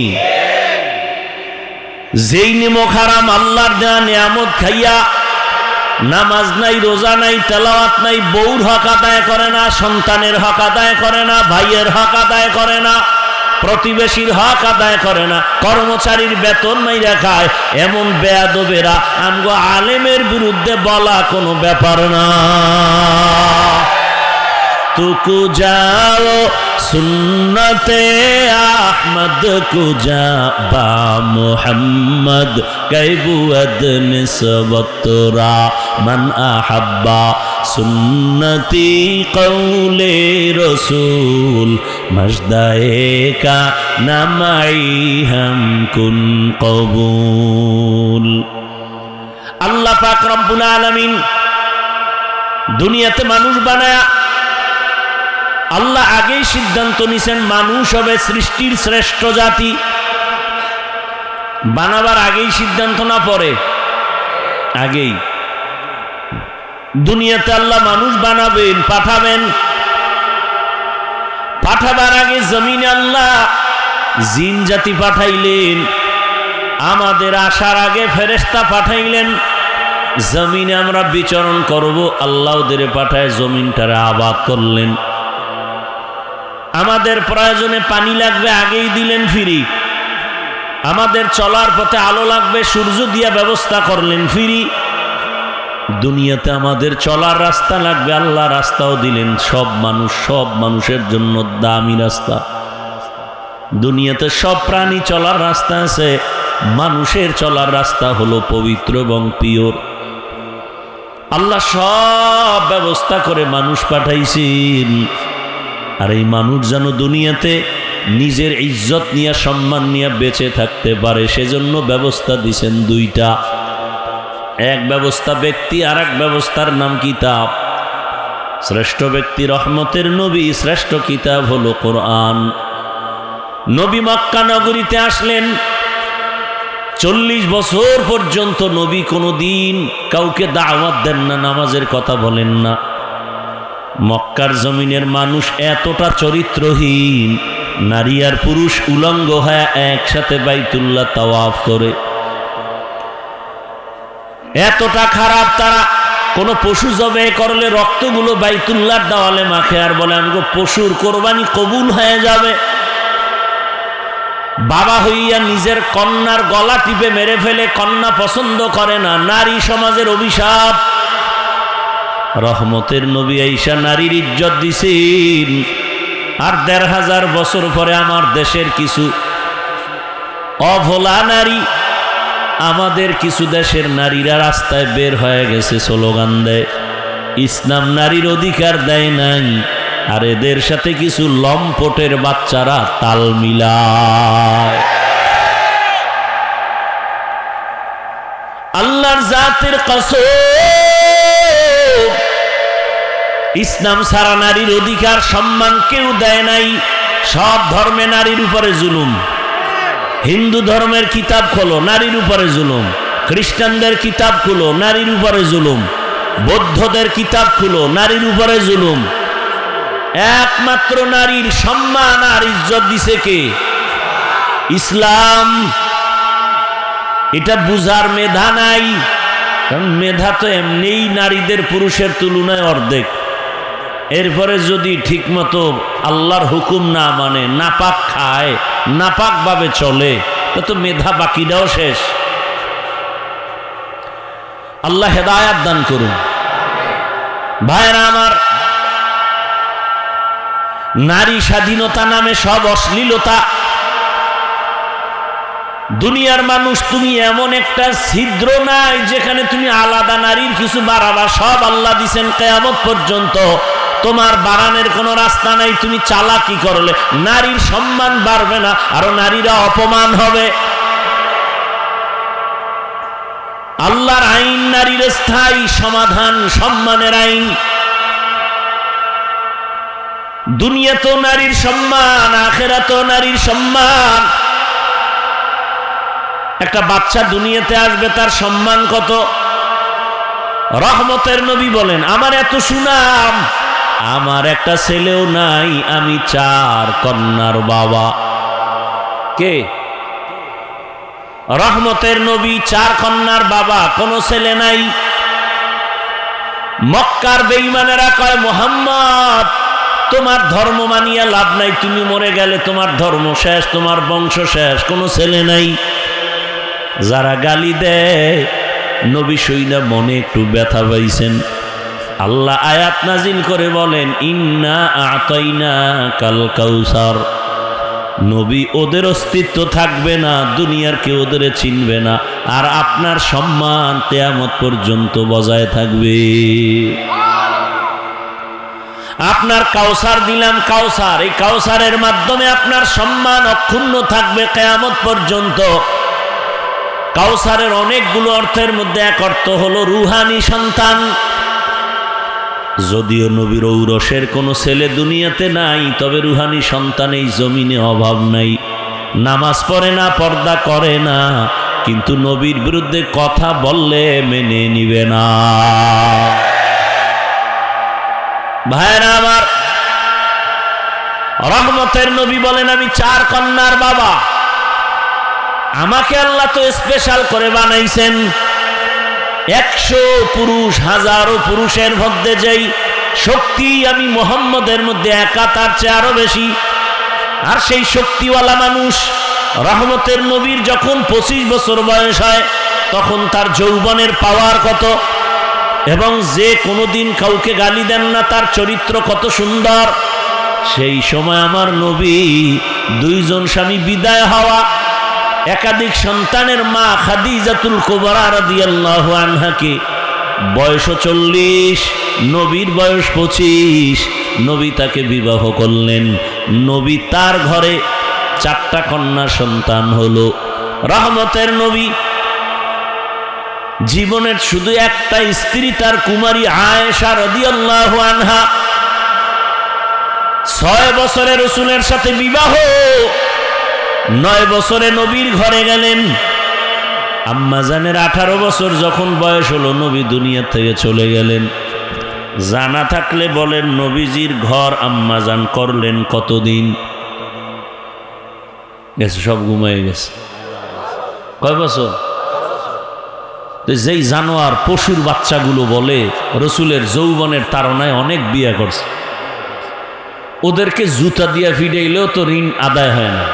যেই নিমক হারাম আল্লাহর দেয়া নিয়ামত খাইয়া নামাজ নাই, রোজা নাই, তেলাওয়াত নাই, বউর হক আদায় করে না, সন্তানের হক আদায় করে না, ভাইয়ের হক আদায় করে না, প্রতিবেশীর হক আদায় করে না, কর্মচারীর বেতন মাইরা খায়, এমন বেয়াদবেরা আমগো আলেমের বিরুদ্ধে বলা কোনো ব্যাপার না। तुकु जाओ सुन्नते अहमद कुजा बा मुहम्मद कैबुअद निस्बतरा मन अहब्बा सुन्नती कौले रसूल मजदाए का नमाई हम कुन कबूल। अल्लाह पाक रब्बुल आलमीन दुनियाते मानुष बनाया। আল্লাহ আগেই সিদ্ধান্ত নিছেন মানুষ হবে সৃষ্টির শ্রেষ্ঠ জাতি। বানাবার আগেই সিদ্ধান্ত না পরে? আগেই। দুনিয়াতে আল্লাহ মানুষ বানাবেন, পাঠাবেন। পাঠাবার আগে জমিনে আল্লাহ জিন জাতি পাঠাইলেন। আমাদের আসার আগে ফেরেশতা পাঠাইলেন। জমিনে আমরা বিচরণ করব, আল্লাহ ওদের পাঠায় জমিনটারে আবাদ করলেন। আমাদের প্রয়োজনে পানি লাগবে, আগেই দিলেন ফ্রি। আমাদের চলার পথে আলো লাগবে, সূর্য দিয়া ব্যবস্থা করলেন ফ্রি। দুনিয়াতে আমাদের চলার রাস্তা লাগবে, আল্লাহ রাস্তাও দিলেন। সব মানুষের জন্য দামি রাস্তা। দুনিয়াতে সব প্রাণী চলার রাস্তা আছে, মানুষের চলার রাস্তা হলো পবিত্র এবং পিওর। আল্লাহ সব ব্যবস্থা করে মানুষ পাঠাইছেন। আর এই মানুষ যেন দুনিয়াতে নিজের ইজ্জত নিয়ে, সম্মান নিয়ে বেঁচে থাকতে পারে, সেজন্য ব্যবস্থা দিছেন দুইটা। এক ব্যবস্থা ব্যক্তি, আর এক ব্যবস্থার নাম কিতাব। শ্রেষ্ঠ ব্যক্তি রহমতের নবী, শ্রেষ্ঠ কিতাব হলো কোরআন। নবী মক্কা নগরীতে আসলেন। 40 বছর পর্যন্ত নবী কোনোদিন কাউকে দাওয়াত দেন না, নামাজের কথা বলেন না। মক্কার জমিনের মানুষ এতটা চরিত্রহীন, নারী আর পুরুষ উলঙ্গ হয়ে একসাথে বাইতুল্লাহ তাওয়াফ করে। এতটা খারাপ তারা, কোনো পশু জবে করলে রক্তগুলো বাইতুল্লাহর দেওয়ালে মাখে আর বলে আমাকে পশুর কোরবানি কবুল হয়ে যাবে। বাবা হইয়া নিজের কন্যার গলা টিপে মেরে ফেলে, কন্যা পছন্দ করে না। নারী সমাজের অভিশাপ। রহমতের নবী আইসা নারীর ইজ্জত দিছেন। আর 1500 বছর পরে আমার দেশের কিছু অভোলা নারী, আমাদের কিছু দেশের নারীরা রাস্তায় বের হয়ে গেছে, স্লোগান দেয় ইসলাম নারীর অধিকার দেয় নাই। আর এদের সাথে কিছু লম্পটের বাচ্চারা তাল মিলায়। আল্লাহর জাতের কসম, ইসলাম ছাড়া নারীর অধিকার সম্মান কেউ দেয় নাই। সব ধর্মে নারীর উপরে জুলুম। হিন্দু ধর্মের কিতাব খোলো, নারীর উপরে জুলুম। খ্রিস্টানদের কিতাব খুলো, নারীর উপরে জুলুম। বৌদ্ধদের কিতাব খুলো, নারীর উপরে জুলুম। একমাত্র নারীর সম্মান আর ইজ্জত দিছে কে? ইসলাম। এটা বুঝার মেধা নাই, কারণ মেধা তো এমনিই নারীদের পুরুষের তুলনায় অর্ধেক। এরপরে যদি ঠিকমতো আল্লাহর হুকুম না মানে, নাপাক খায়, নাপাক ভাবে চলে, তো মেধা বাকিটাও শেষ। আল্লাহ হেদায়াত দান করুন। ভাইরা আমার, নারী স্বাধীনতা নামে সব অশ্লীলতা। দুনিয়ার মানুষ, তুমি এমন একটা ছিদ্র নাই যেখানে তুমি আলাদা নারীর কিছু বাড়াবা। সব আল্লাহ দিছেন কিয়ামত পর্যন্ত, তোমার বাড়ানোর কোনো রাস্তা নাই। তুমি চালাকি করলে নারীর সম্মান বাড়বে না, আরো নারীরা অপমান হবে। আল্লাহর আইন নারীর স্থায়ী সমাধান, সম্মানের আইন। দুনিয়াতেও নারীর সম্মান, আখিরাতেও নারীর সম্মান। একটা বাচ্চা দুনিয়াতে আসবে, তার সম্মান কত? রহমতের নবী বলেন, আমার এত সুনাম, আমার একটা ছেলেও নাই, আমি 4 কন্যার বাবা। কে? রহমতের নবী 4 কন্যার বাবা, কোনো ছেলে নাই। মক্কার বেঈমানেরা কয়, মুহাম্মদ তোমার ধর্ম মানিয়া লাভ নাই, তুমি মরে গেলে তোমার ধর্ম শেষ, তোমার বংশ শেষ, কোনো ছেলে নাই। যারা গালি দেয়, নবী শুইনা মনে একটু ব্যথা পাইছেন। আল্লাহ আয়াত নাজিল করে বলেন, ইন্না আতাইনাকাল কাউসার। নবী, ওদের অস্তিত্ব থাকবে না, দুনিয়ার কেউ ওদের চিনবে না, আর আপনার সম্মান কিয়ামত পর্যন্ত বজায় থাকবে। আপনার কাউসার দিলাম, কাউসার, এই কাউসারের মাধ্যমে আপনার সম্মান অক্ষুণ্ণ থাকবে কিয়ামত পর্যন্ত। কাউসারের অনেকগুলো অর্থের মধ্যে এক অর্থ হলো রুহানি সন্তান। যদিও নবীর ঔরসের কোনো ছেলে দুনিয়াতে নাই, তবে রুহানি সন্তান এই জমিনে অভাব নাই। নামাজ পড়ে না, পর্দা করে না, কিন্তু নবীর বিরুদ্ধে কথা বললে মেনে নিবে না। ভাইরা আমার, রহমতের নবী বলেন, আমি 4 কন্যার বাবা। আমাকে আল্লাহ তো স্পেশাল করে বানাইছেন। 100 পুরুষ, হাজারো পুরুষের মধ্যে যেই শক্তি আমি মুহাম্মদের মধ্যে একা, তার চেয়ে আরো বেশি। আর সেই শক্তিওয়ালা মানুষ রহমতের নবীর যখন 25 বছর বয়স হয়, তখন তার যৌবনের পাওয়ার কত, এবং যে কোনোদিন কাউকে গালি দেন না, তার চরিত্র কত সুন্দর। সেই সময় আমার নবী 2 জন স্বামী বিদায় হওয়া, একাধিক সন্তানের মা খাদিজাতুল কুবরা রাদিয়াল্লাহু আনহাকে বয়স 40, নবীর বয়স 25, নবী তাকে বিবাহ করলেন। নবী তার ঘরে 4টা কন্যা সন্তান হলো। রহমতের নবী জীবনের শুধু একটা স্ত্রী, তার কুমারী আয়েশা রাদিয়াল্লাহু আনহা। 6 বছরে রাসূলের সাথে বিবাহ, 9 বছরে নবীর ঘরে গেলেন। আম্মাজানের 18 বছর যখন বয়স হলো, নবী দুনিয়া থেকে চলে গেলেন। জানা থাকলে বলেন, নবীজির ঘর আম্মাজান করলেন কতদিন? গেছে, সব ঘুমায় গেছে। কয় বছর? যেই জানোয়ার, পশুর বাচ্চাগুলো বলে রসুলের যৌবনের তাড়নায় অনেক বিয়ে করছে, ওদেরকে জুতা দিয়া ফিডাইলেও তো ঋণ আদায় হয় না।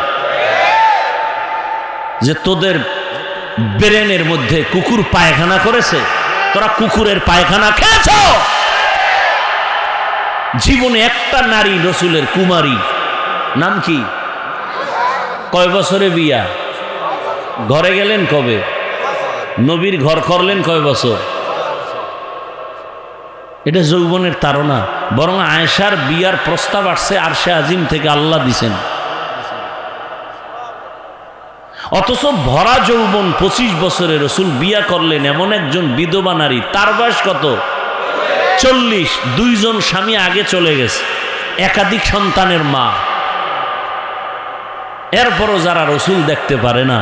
যে তোদের ব্রেনের মধ্যে কুকুর পায়খানা করেছে, তোরা কুকুরের পায়খানা খেয়েছ। জীবনে একটা নারী রসুলের কুমারী, নাম কি? কয় বছরে বিয়া? ঘরে গেলেন কবে? নবীর ঘর করলেন কয় বছর? এটা যৌবনের তাড়না। বরং আয়েশার বিয়ার প্রস্তাব আসছে আরশে আজিম থেকে, আল্লাহ দিছেন। অথচ ভরা যৌবন 25 বছরে রসুল বিয়া করলেন এমন একজন বিধবা নারী, তার বয়স কত? 40। 2 জন স্বামী আগে চলে গেছে, একাধিক সন্তানের মা। এরপরও যারা রসুল দেখতে পারে না,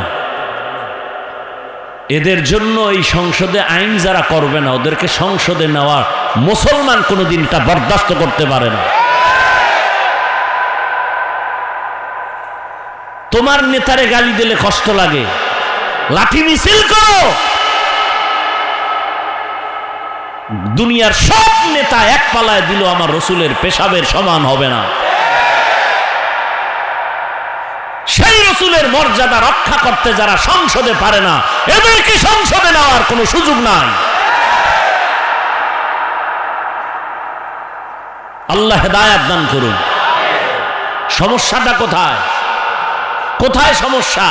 এদের জন্য এই সংসদে আইন যারা করবে না, ওদেরকে সংসদে নেওয়া মুসলমান কোনোদিন তা বরদাস্ত করতে পারে না। তোমার নেতারে গালি দিলে কষ্ট লাগে, লাঠি মিছিল করো। দুনিয়ার সব নেতা এক পালায় দিল, আমার রসুলের পেশাবের সমান হবে না। সেই রসুলের মর্যাদা রক্ষা করতে যারা সংসদে পারে না, এদেরকে সংসদে নেওয়ার কোনো সুযোগ নাই। আল্লাহ হেদায়েত দান করুন। সমস্যাটা কোথায়? কোথায় সমস্যা?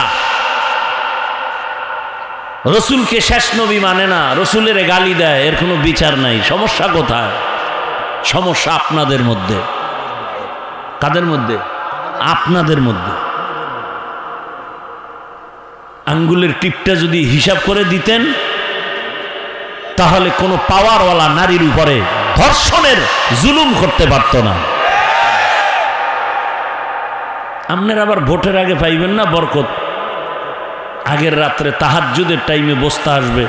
রসুলকে শেষ নবী মানে না, রসুলের গালি দেয়, এর কোনো বিচার নাই। সমস্যা কোথায়? সমস্যা আপনাদের মধ্যে। কাদের মধ্যে? আপনাদের মধ্যে। আঙ্গুলের টিপটা যদি হিসাব করে দিতেন তাহলে কোনো পাওয়ারওয়ালা নারীর উপরে ধর্ষণের জুলুম করতে পারত না। আপনার আবার ভোটের আগে পাইবেন না বরকত। আগের রাত্রে তাহাজ্জুদের টাইমে বসতে আসবে,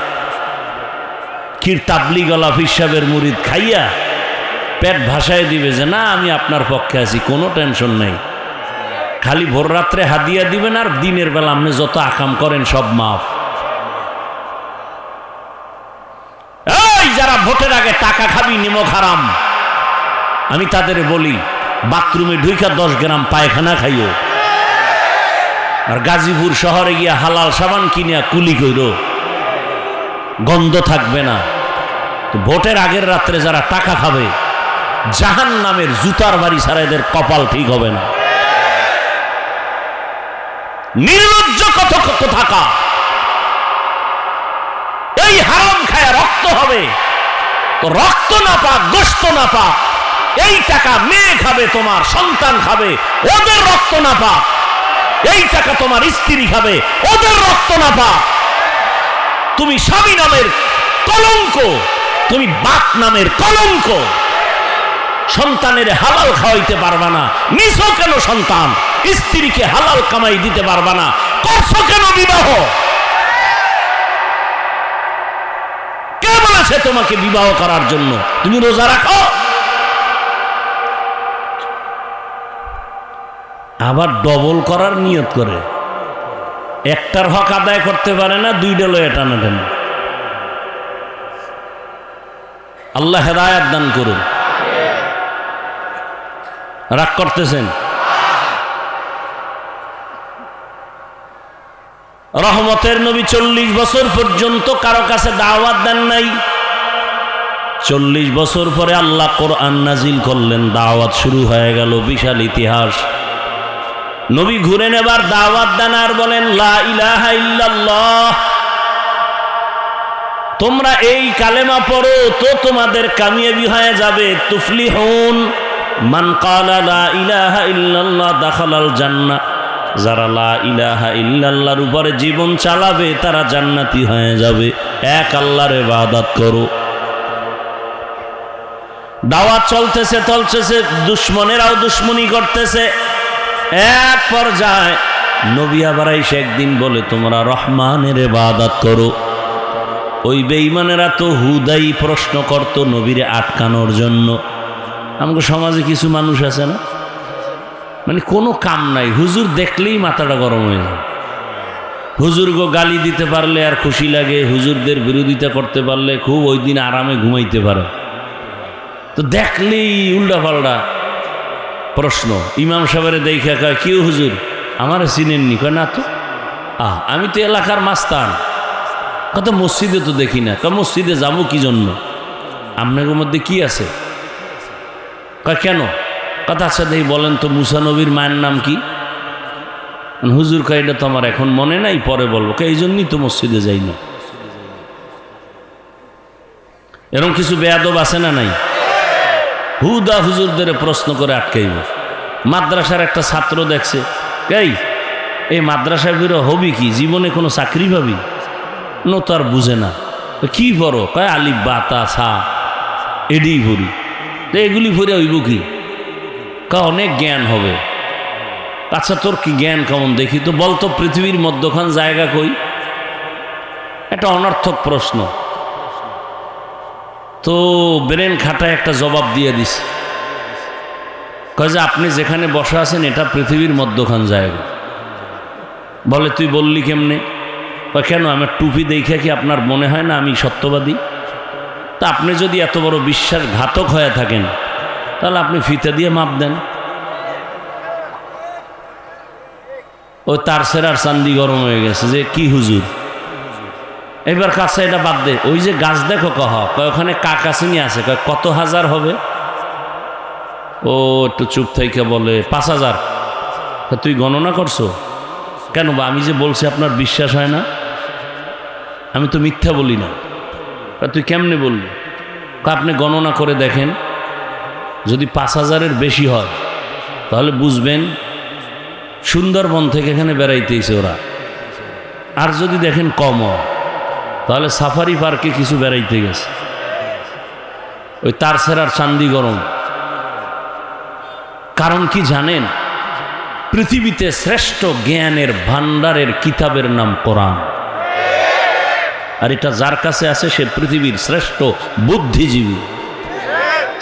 কির তাবলিগওয়ালা হিসাবের মুরিদ খাইয়া পেট ভাসায় দিবে যে না আমি আপনার পক্ষে আছি, কোনো টেনশন নেই। খালি ভোর রাত্রে হাদিয়া দিবেন আর দিনের বেলা আপনি যত আকাম করেন সব মাফ। এই যারা ভোটের আগে টাকা খাবি নিমক হারাম, আমি তাদের বলি বাথরুমে ঢুইকা 10 গ্রাম পায়খানা খাইও, আর গাজীপুর শহরে গিয়া হালাল সাবান কিনিয়া কুলি কইরো, গন্ধ থাকবে না। তো ভোটের আগের রাত্রে যারা টাকা খাবে জাহান্নামের জুতার বাড়ি ছাড়া এদের কপাল ঠিক হবে না। নির্লজ্জ কোথাকা, এই হারাম খায় রক্ত হবে, তো রক্ত না পাক গোশত না পাক, এই টাকা মেয়ে খাবে, তোমার সন্তান খাবে, ওদের রক্ত না পাক। এই টাকা তোমার স্ত্রী খাবে, ওদের রক্ত না পাক। তুমি স্বামী নামের কলঙ্ক, তুমি বাপ নামের কলঙ্ক। সন্তানের হালাল খাওয়াইতে পারবা না, নিছো কেন সন্তান? স্ত্রীকে হালাল কামাই দিতে পারবা না, করছো কেন বিবাহ? কে বলেছে তোমাকে বিবাহ করার জন্য? তুমি রোজা রাখো, আবার ডবল করার নিয়ত করে, একটার হক আদায় করতে পারে না, 2 লয়ে টানাটানি। আল্লাহ হেদায়েত দান করুন। রাগ করতেছেন? রহমতের নবী 40 বছর পর্যন্ত কারো কাছে দাওয়াত দেন নাই। 40 বছর পরে আল্লাহ কোরআন নাজিল করলেন, দাওয়াত শুরু হয়ে গেল। বিশাল ইতিহাস। নবী ঘুরে নেবার দাওয়াত দেন আর বলেন লা ইলাহা ইল্লাল্লাহ, তোমরা এই কালেমা পড়ো তো তোমাদের কামিয়াবি হয়ে যাবে। তুফলিহুন মান ক্বালা লা ইলাহা ইল্লাল্লাহ দাখালাল জান্নাহ, যারা লা ইলাহা ইল্লাল্লাহর উপরে জীবন চালাবে তারা জান্নাতি হয়ে যাবে। এক আল্লাহর ইবাদত করো। দাওয়াত চলতেছে, দুশ্মনেরাও দুশ্মনী করতেছে। এক পর্যায়ে নবী আবার এসে একদিন বলে তোমরা রহমানের ইবাদত করো। ওই বেঈমানেরা তো হুদাই প্রশ্ন করতো নবীরে আটকানোর জন্য। আমাদের সমাজে কিছু মানুষ আছে না, মানে কোনো কাম নাই, হুজুর দেখলেই মাথাটা গরম হয়ে যায়। হুজুরগো গালি দিতে পারলে আর খুশি লাগে, হুজুরদের বিরোধিতা করতে পারলে খুব ওই দিন আরামে ঘুমাইতে পারে। তো দেখলেই উল্টা পাল্টা প্রশ্ন। ইমাম সাহেবের দেখে কয় কি হুজুর আমারে চিনেননি? কয় না তো, আমি তো এলাকার মাস্তান। কত মসজিদে তো দেখি না। কয় মসজিদে যাবো কি জন্য? আপনাদের মধ্যে কি আছে? কয় কেন? কথা আচ্ছা দেখি বলেন তো মুসা নবীর মায়ের নাম কি? হুজুর কয় এটা তো আমার এখন মনে নাই, পরে বলবো। এই জন্যই তো মসজিদে যাই না। এরকম কিছু বেয়াদব আছে না নাই? হুদা হুজুরদের প্রশ্ন করে আটকাইব। মাদ্রাসার একটা ছাত্র দেখছে, এই মাদ্রাসা বেরো হবি কি, জীবনে কোনো চাকরি পাবি? নো তো আর বুঝে না। কি পড়ো? কয় আলিফ বা তা সা এডি ভরি। তো এগুলি ভরে হইব কি? অনেক জ্ঞান হবে। আচ্ছা তোর কি জ্ঞান কেমন দেখি তো, বলতো পৃথিবীর মধ্যখান জায়গা কই? একটা অনর্থক প্রশ্ন। তো ব্রেন খাটায় একটা জবাব দিয়ে দিছে। কয় যে আপনি যেখানে বসা আছেন এটা পৃথিবীর মধ্যখান জায়গা। বলে তুই বললি কেমনে? কেন আমার টুপি দেখে কি আপনার মনে হয় না আমি সত্যবাদী? তা আপনি যদি এত বড় বিশ্বাসঘাতক হয়ে থাকেন তাহলে আপনি ফিতা দিয়ে মাপ দেন। ওই তার সেরার চান্দি গরম হয়ে গেছে যে কি হুজুর এবার কাছে এটা বাদ দে, ওই যে গাছ দেখো কয় ওখানে কাকাসিনী আছে, কয় কত হাজার হবে? ও একটু চুপ থেকে বলে 5000। তুই গণনা করছো কেন? বা আমি যে বলছি আপনার বিশ্বাস হয় না? আমি তো মিথ্যা বলি না। তুই কেমনে বললি? আপনি গণনা করে দেখেন, যদি 5,000-এর বেশি হয় তাহলে বুঝবেন সুন্দরবন থেকে এখানে বেড়াইতেছে ওরা। আর যদি দেখেন কম হয় তাহলে সাফারি পার্কে কিছু বেড়াইতে গেছে, ওই তারসেরার চান্দি গরম। কারণ কি জানেন? পৃথিবীতে শ্রেষ্ঠ জ্ঞানের ভান্ডারের কিতাবের নাম কোরআন। আর এটা যার কাছে আছে সে পৃথিবীর শ্রেষ্ঠ বুদ্ধিজীবী,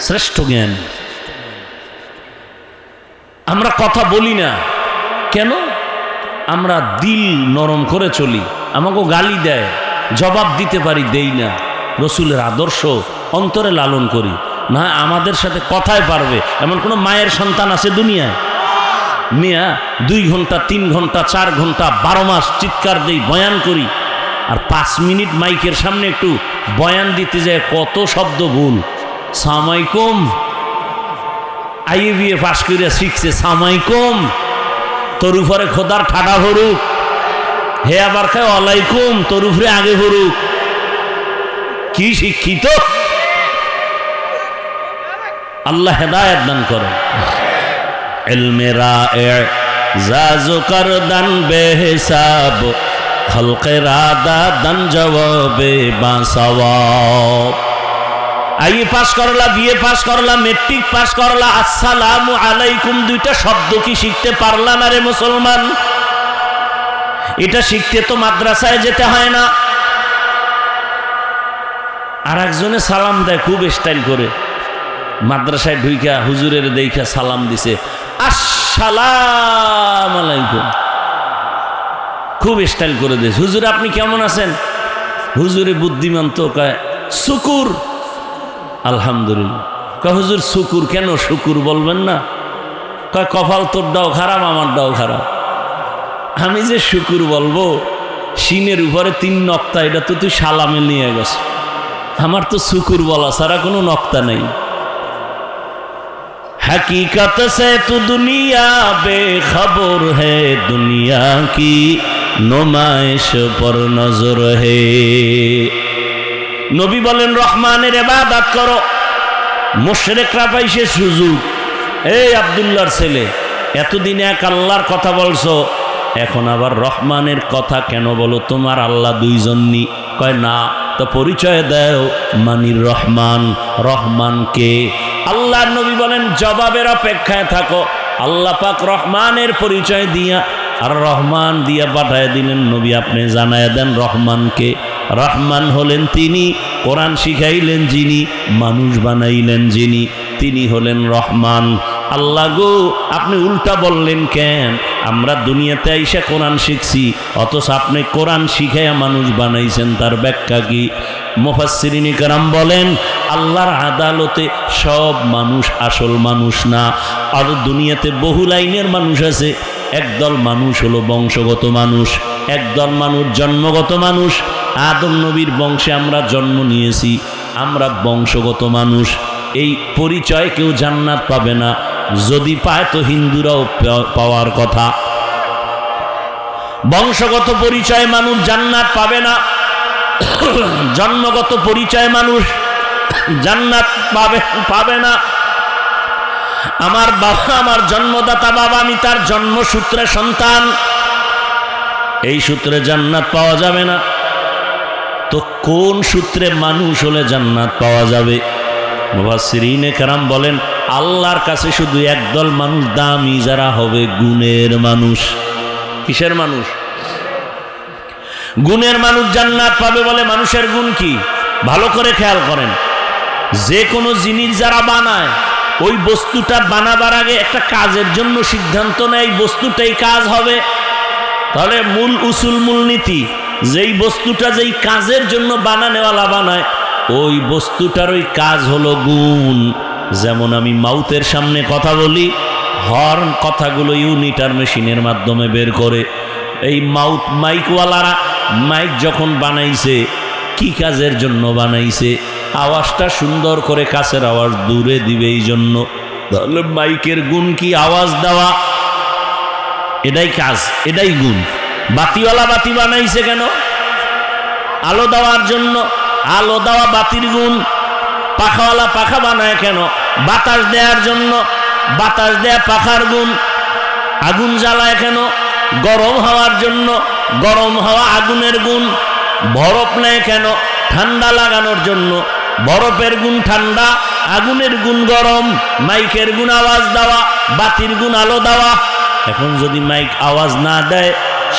শ্রেষ্ঠ জ্ঞান। আমরা কথা বলি না কেন? আমরা দিল নরম করে চলি। আমাকে গালি দেয়, জবাব দিতে পারি, দেই না। রসুলের আদর্শ অন্তরে লালন করি না। আমাদের সাথে কথায় পারবে এমন কোনো মায়ের সন্তান আছে দুনিয়ায়? মিয়া 2 ঘন্টা 3 ঘন্টা 4 ঘন্টা 12 মাস চিৎকার দেই, বয়ান করি, আর 5 মিনিট মাইকের সামনে একটু বয়ান দিতে যায় কত শব্দ ভুল। সামাইকুম, IABA পাশ করিয়া শিখছে সামাইকুম, তোর উপরে খোদার ঠাডা ভরুক। হে আবার খায় ওয়ালাইকুম, তোর উপরে আগে ভরুক। কি শিক্ষিত! আল্লাহ হেদায়েত দান করে। ইলমে রায়ে জাজু করদান বেহিসাব, খলকে রাদা দান জবাবে বাসওয়াব। আইএ পাস করলা, বিএ পাস করলা, মেট্রিক পাস করলা, আসসালামু আলাইকুম 2টা শব্দ কি শিখতে পারলা না রে মুসলমান? এটা শিখতে তো মাদ্রাসায় যেতে হয় না। আর একজনে সালাম দেয় খুব স্টাইল করে, মাদ্রাসায় ঢুইকা হুজুরের দেখা সালাম দিছে, আসসালামু আলাইকুম, খুব স্টাইল করে দিয়েছে। হুজুর আপনি কেমন আছেন? হুজুরে বুদ্ধিমান তো, কয় শুকুর। আলহামদুলিল্লাহ। কয় হুজুর শুকুর কেন? শুকুর বলবেন না? কয় কপাল তোরটাও খারাপ, আমারটাও খারাপ। আমি যে শুকুর বলবো, শিনের উপরে 3 নক্তা, এটা তো তুই সালামে নিয়ে গেছ। আমার তো শুকুর বলা ছাড়া কোনো নক্তা নেই। हकीकत से तो दुनिया बेखबर है, दुनिया की नुमाइश पर नजर है। নবী বলেন রহমানের ইবাদত করো। মুশরিকরা পাইছে সুযোগ, এই আব্দুল্লাহর ছেলে এতদিন এক আল্লাহর কথা বলছো, এখন আবার রহমানের কথা কেন বলো? তোমার আল্লাহ 2 জননি? কয় না। তো পরিচয় দাও, মানির রহমান। রহমান কে? আল্লাহ নবী বলেন জবাবের অপেক্ষায় থাকো। আল্লাহ পাক রহমানের পরিচয় দিয়া আর রহমান দিয়া পাঠায় দিলেন। নবী আপনি জানায় দেন রহমানকে। রহমান হলেন তিনি, কোরআন শিখাইলেন যিনি, মানুষ বানাইলেন যিনি, তিনি হলেন রহমান। আল্লাহ গো, আপনি উল্টা বললেন কেন? আমরা দুনিয়াতে আইসা কোরআন শিখছি, অথচ আপনি কোরআন শিখাইয়া মানুষ বানাইছেন, তার ব্যাখ্যা কি? মুফাসসিরিন কেরাম বলেন আল্লাহর আদালতে সব মানুষ আসল মানুষ না। আর দুনিয়াতে বহু লাইনের মানুষ আছে। একদল মানুষ হলো বংশগত মানুষ, একদল মানুষ জন্মগত মানুষ। আদম নবীর বংশে আমরা জন্ম নিয়েছি, আমরা বংশগত মানুষ। এই পরিচয় কেউ জান্নাত পাবে না। যদি পায় তো হিন্দুরাও পাওয়ার কথা। বংশগত পরিচয় মানুষ জান্নাত পাবে না, জন্মগত পরিচয় মানুষ জান্নাত পাবে না। আমার বাবা, আমার জন্মদাতা বাবা, আমি তার জন্মসূত্রে সন্তান, এই সূত্রে জান্নাত পাওয়া যাবে না। তো কোন সূত্রে মানুষ হলে জান্নাত পাওয়া যাবে? মুফাসসিরিনে কেরাম বলেন আল্লাহর কাছে শুধু একদল মানুষ দামি, যারা হবে গুণের মানুষ। কিসের মানুষ? গুণের মানুষ জান্নাত পাবে। বলে মানুষের গুণ কি? ভালো করে খেয়াল করেন, যে কোনো জিনিস যারা বানায়, ওই বস্তুটা বানাবার আগে একটা কাজের জন্য সিদ্ধান্ত নেয়, বস্তুটাই কাজ হবে। তাহলে মূল উসুল, মূল নীতি, যেই বস্তুটা যেই কাজের জন্য বানানেওয়ালা বানায়, ওই বস্তুটার ওই কাজ হলো গুণ। যেমন আমি মাউথের সামনে কথা বলি, হর্ন কথাগুলো ইউনিটার মেশিনের মাধ্যমে বের করে। এই মাইকওয়ালারা মাইক যখন বানাইছে, কি কাজের জন্য বানাইছে? আওয়াজটা সুন্দর করে, কাছের আওয়াজ দূরে দিবে এই জন্য। তাহলে মাইকের গুণ কি? আওয়াজ দেওয়া। এটাই কাজ, এটাই গুণ। বাতিওয়ালা বাতি বানাইছে কেন? আলো দেওয়ার জন্য। আলো দেওয়া বাতির গুণ। পাখাওয়ালা পাখা বানায় কেন? বাতাস দেওয়ার জন্য। বাতাস দেয়া পাখার গুণ। আগুন জ্বালায় কেন? গরম হওয়ার জন্য। গরম হওয়া আগুনের গুণ। বরফ নেয় কেন? ঠান্ডা লাগানোর জন্য। বরফের গুণ ঠান্ডা, আগুনের গুণ গরম। মাইকের গুণ আওয়াজ দেওয়া, বাতির গুণ আলো দেওয়া। এখন যদি মাইক আওয়াজ না দেয়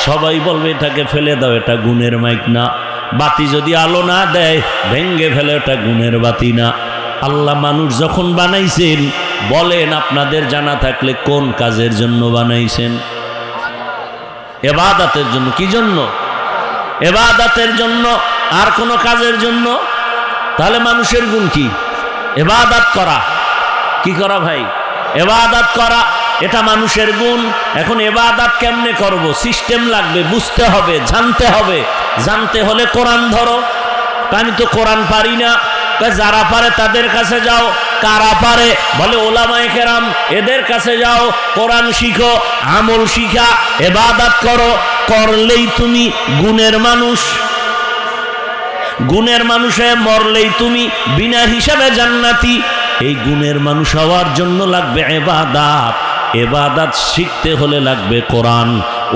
সবাই বলবে এটাকে ফেলে দাও, এটা গুণের মাইক না। বাতি যদি আলো না দেয় ভেঙ্গে ফেলে, এটা গুণের বাতি না। আল্লাহ মানুষ যখন বানাইছেন, বলেন আপনাদের জানা থাকলে কোন কাজের জন্য বানাইছেন? ইবাদতের জন্য। কি জন্য? ইবাদতের জন্য, আর কোন কাজের জন্য? তাহলে মানুষের গুণ কি? ইবাদত করা। কি করা ভাই? ইবাদত করা, এটা মানুষের গুণ। এখন ইবাদত কেমনে করব? সিস্টেম লাগবে, বুঝতে হবে, জানতে হবে। জানতে হলে কোরআন ধরো। আমি তো কোরআন পারি না। যারা পারে তাদের কাছে যাও। কারা পারে? বলে ওলামায়ে কেরাম, এদের কাছে যাও, কোরআন শিখো, আমল শিখা, ইবাদত করো। করলেই তুমি গুণের মানুষ। গুণের মানুষে মরলেই তুমি বিনা হিসাবে জান্নাতি। এই গুণের মানুষ হওয়ার জন্য লাগবে ইবাদত। ইবাদত শিখতে হলে লাগবে কোরআন।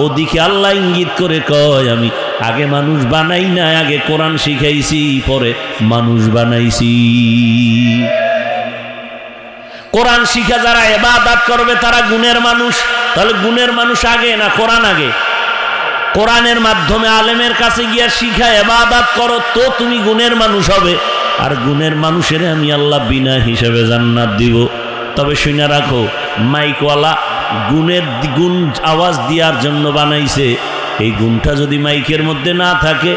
ওদিকে আল্লাহ ইঙ্গিত করে কয়, আমি আগে মানুষ বানাই না, আগে কোরআন শিখাইছি, পরে মানুষ বানাইছি। কোরআন শিখা যারা ইবাদত করবে তারা গুণের মানুষ। তাহলে গুণের মানুষ আগে না কোরআন আগে? কোরআনের মাধ্যমে আলেমের কাছে গিয়া শিখা ইবাদত করো, তো তুমি গুণের মানুষ হবে। আর গুণের মানুষের আমি আল্লাহ বিনা হিসেবে জান্নাত দিব। তবে শুনে রাখো, মাইকওয়ালা গুণের গুণ আওয়াজ দেওয়ার জন্য বানাইছে। এই গুণটা যদি মাইকের মধ্যে না থাকে,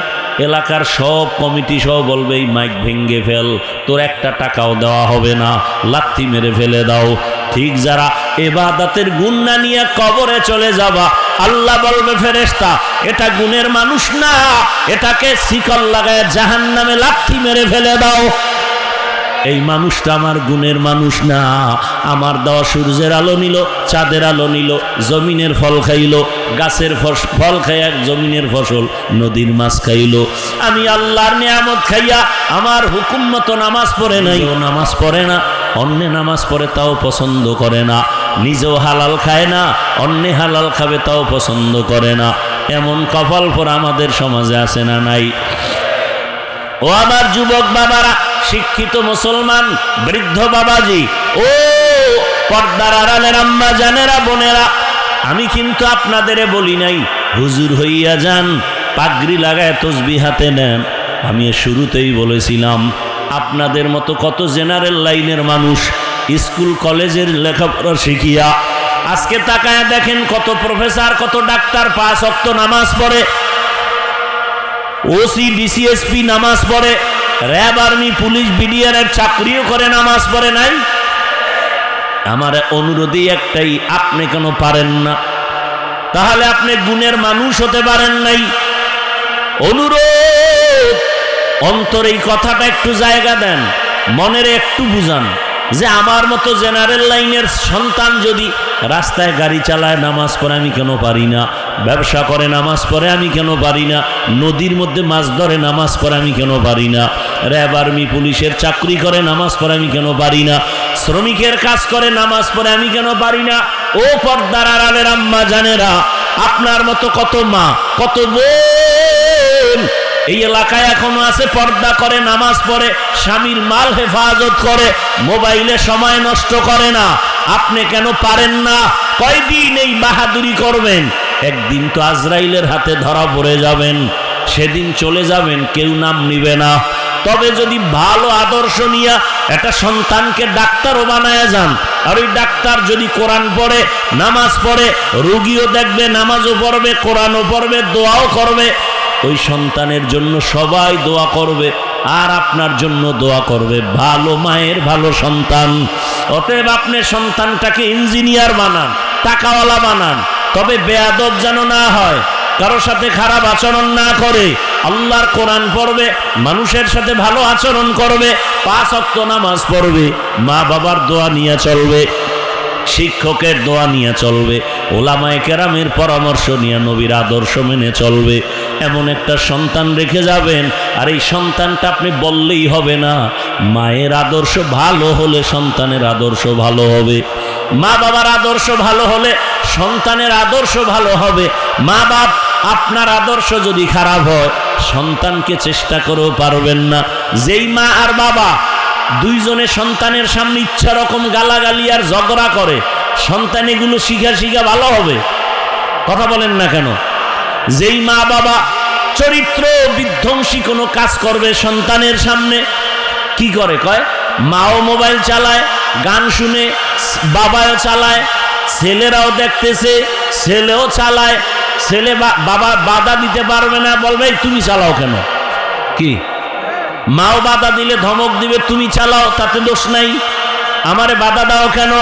এলাকার সব কমিটি সহ বলবে এই মাইক ভেঙ্গে ফেল, তোর একটা টাকাও দেওয়া হবে না, লাথি মেরে ফেলে দাও। ঠিক যারা ইবাদতের গুণ না নিয়ে কবরে চলে যাবা, আল্লাহ বলবে ফেরেশতা, এটা গুণের মানুষ না, এটাকে শিকল লাগায় জাহান্নামে লাথি মেরে ফেলে দাও। এই মানুষটা আমার গুণের মানুষ না। আমার দেওয়া সূর্যের আলো নিল, চাঁদের আলো নিল, জমিনের ফল খাইল, গাছের ফল খাইয়া জমিনের ফসল, নদীর মাছ খাইল। আমি আল্লাহর নিয়ামত খাইয়া আমার হুকুম মতো নামাজ পড়ে নাই, ও নামাজ পড়ে না, অন্য নামাজ পড়ে তাও পছন্দ করে না, নিজেও হালাল খায় না, অন্য হালাল খাবে তাও পছন্দ করে না। এমন কপাল পর আমাদের সমাজে আছে না নাই? ও আমার যুবক বাবারা, শিক্ষিত মুসলমান বৃদ্ধ বাবাজি, ও পর্দার আড়ালের আম্মা জানেরা, বোনেরা, আমি কিন্তু আপনাদের বলি নাই হুজুর হইয়া যান, পাগড়ি লাগায় তসবিহ হাতে নেন। আমি শুরুতেই বলেছিলাম, আপনাদের মতো কত জেনারেল লাইনের মানুষ স্কুল কলেজের লেখাপড়া শিখিয়া আজকে তাকায় দেখেন কত প্রফেসর, কত ডাক্তার 5 ওয়াক্ত নামাজ পড়ে, ওসি ডিসিএসপি নামাজ পড়ে, র্যাব আর্মি পুলিশ বিডিআর এর চাকরিও করে, নামাজ পড়ে নাই? আমার অনুরোধই একটাই, আপনি কেন পারেন না? তাহলে আপনি গুণের মানুষ হতে পারেন নাই। অনুরোধ, অন্তরে এই কথাটা একটু জায়গা দেন, মনের একটু বুঝান যে আমার মতো জেনারেল লাইনের সন্তান যদি রাস্তায় গাড়ি চালায় নামাজ পড়ে আমি কেন পারি না, ব্যবসা করে নামাজ পড়ে আমি কেন পারি না, নদীর মধ্যে মাছ ধরে নামাজ পড়ে আমি কেন পারি না, র্যাব আর্মি পুলিশের চাকরি করে নামাজ পড়ে আমি কেন পারি না, শ্রমিকের কাজ করে নামাজ পড়ে আমি কেন পারি না? ও পর্দার আড়ালের আম্মা জানেরা, আপনার মতো কত মা, কত বোন এই এলাকায় এখনো আছে, পর্দা করে নামাজ পড়ে, স্বামীর মাল হেফাজত করে, মোবাইলে সময় নষ্ট করে না। আপনি কেন পারেন না? কয়দিন এই বাহাদুরি করবেন? একদিন তো আজরাইলের হাতে ধরা পড়ে যাবেন, সেদিন চলে যাবেন, কেউ নাম নিবে না। তবে যদি ভালো আদর্শ নিয়ে একটা সন্তানকে ডাক্তারও বানায় যান, আর ওই ডাক্তার যদি কোরআন পড়ে, নামাজ পড়ে, রোগীও দেখবে, নামাজও পড়বে, কোরআনও পড়বে, দোয়াও করবে, ওই সন্তানের জন্য সবাই দোয়া করবে, আর আপনার জন্য দোয়া করবে। ভালো মায়ের ভালো সন্তান। অতএব আপনি সন্তানটাকে ইঞ্জিনিয়ার বানান, টাকাওয়ালা বানান, তবে বেয়াদব যেন না হয়, কারোর সাথে খারাপ আচরণ না করে, আল্লাহর কোরআন পড়বে, মানুষের সাথে ভালো আচরণ করবে, 5 ওয়াক্ত নামাজ পড়বে, মা বাবার দোয়া নিয়ে চলবে, শিক্ষকের দোয়া নিয়ে চলবে, ওলামায়ে কেরামের পরামর্শ নিয়ে নবীর আদর্শ মেনে চলবে, এমন একটা সন্তান রেখে যাবেন। আর এই সন্তানটা আপনি বললেই হবে না, মায়ের আদর্শ ভালো হলে সন্তানের আদর্শ ভালো হবে, মা বাবার আদর্শ ভালো হলে সন্তানের আদর্শ ভালো হবে। মা বাপ আপনার আদর্শ যদি খারাপ হয়, সন্তানকে চেষ্টা করেও পারবেন না। যেই মা আর বাবা দুইজনে সন্তানের সামনে ইচ্ছা রকম গালাগালি আর ঝগড়া করে, সন্তান এগুলো শিখা শিখা ভালো হবে? কথা বলেন না কেন? যেই মা বাবা চরিত্র বিধ্বংসী কোনো কাজ করবে সন্তানের সামনে, কি করে কয়, মাও মোবাইল চালায়, গান শুনে, বাবাও চালায়, ছেলেরাও দেখতেছে, ছেলেও চালায়, ছেলে বাবা বাধা দিতে পারবে না, বলবে তুমি চালাও কেন? কি মাও বাধা দিলে ধমক দিবে, তুমি চালাও, তাতে দোষ নাই, আমারে বাধা দাও কেন?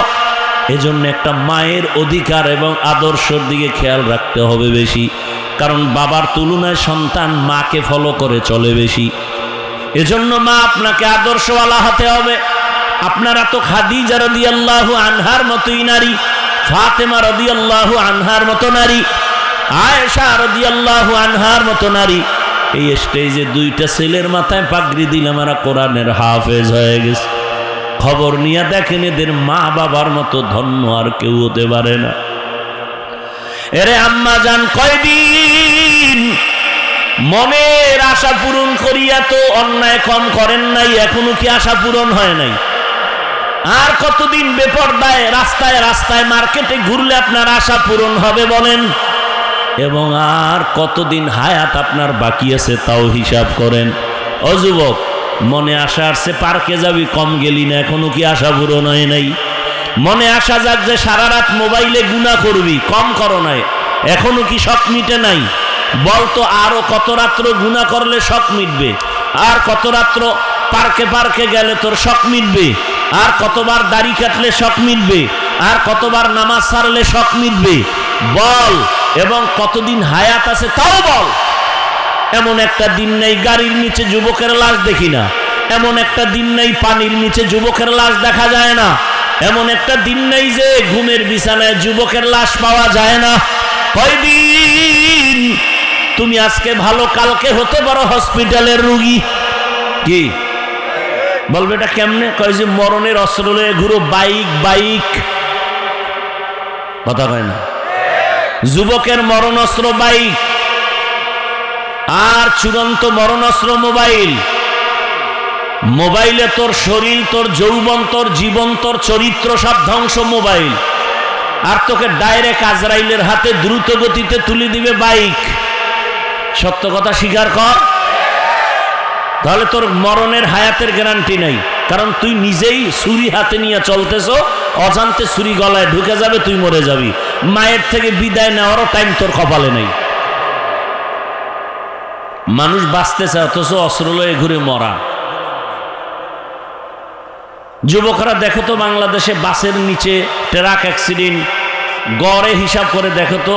এজন্য একটা মায়ের অধিকার এবং আদর্শের দিকে খেয়াল রাখতে হবে বেশি, কারণ বাবার তুলনায় সন্তান মাকে ফলো করে চলে বেশি। এজন্য মা আপনাকে আদর্শওয়ালা হতে হবে। আপনারা তো খাদিজা রাদিয়াল্লাহু আনহার মতোই নারী, ফাতেমা রাদিয়াল্লাহু আনহার মতো নারী, আয়েশা রাদিয়াল্লাহু আনহার মতো নারী। এই স্টেজে দুইটা ছেলের মাথায় পাগড়ি দিলাম, আমরা কোরআনের হাফেজ হয়ে গেছে। খবর নিয়ে দেখেন, এদের মা বাবার মতো ধন্য আর কেউ হতে পারে না। এরে আম্মা জান, কয়দিন মনের আশা পূরণ করিয়া তো অন্যায় কম করেন নাই, এখনো কি আশা পূরণ হয় নাই? আর কতদিন বেপরদায় রাস্তায় রাস্তায় মার্কেটে ঘুরলে আপনার আশা পূরণ হবে বলেন? এবং আর কতদিন হায়াত আপনার বাকি আছে তাও হিসাব করেন। ও যুবক, মনে আশা আসছে পার্কে যাবি, কম গেলি না, এখনো কি আশা পূরণ হয় নাই? মনে আসা যাক যে সারা রাত মোবাইলে গুনাহ করবি, কম করো নাই, এখনো কি শখ মিটে নাই? বলতো আরো কত রাত্র গুনাহ করলে শখ মিটবে? আর কত রাত্র পার্কে পার্কে গেলে তোর শখ মিটবে? আর কতবার দাড়ি কাটলে শখ মিটবে? আর কতবার নামাজ ছাড়লে শখ মিটবে? বল। এবং কতদিন হায়াত আছে তাও বল। এমন একটা দিন নেই গাড়ির নিচে যুবকের লাশ দেখি না, এমন একটা দিন নেই পানির নিচে যুবকের লাশ দেখা যায় না, এমন একটা দিন নেই যে ঘুমের বিছানায় যুবকের লাশ পাওয়া যায় না। কয়দিন তুমি আজকে ভালো, কালকে হতে পারো হসপিটালের রোগী। কি বলবে এটা কেমনে? কয় যে মরণের অস্ত্র লয়ে ঘুরো, বাইক বাইক, কথা কয় না? যুবকের মরণ অস্ত্র বাইক, আর চূড়ান্ত মরণ অস্ত্র মোবাইল। মোবাইলে তোর শরীর, তোর যৌবন, তোর জীবন, তোর চরিত্র সব ধ্বংস মোবাইল। আর তোকে ডাইরেক্ট আজরাইলের হাতে দ্রুত গতিতে তুলে দিবে বাইক। সত্য কথা স্বীকার কর। তাহলে তোর মরণের হায়াতের গ্যারান্টি নাই, কারণ তুই নিজেই ছুরি হাতে নিয়ে চলতেছ, অজান্তে ছুরি গলায় ঢুকে যাবে, তুই মরে যাবি। মায়ের থেকে বিদায় নেওয়ারও টাইম তোর কপালে নাই। মানুষ বাঁচতে চায় অথচ অস্ত্র লয়ে ঘুরে মরা। যুবকরা দেখো তো বাংলাদেশে বাসের নিচে ট্রাক অ্যাক্সিডেন্ট গড়ে হিসাব করে দেখো তো,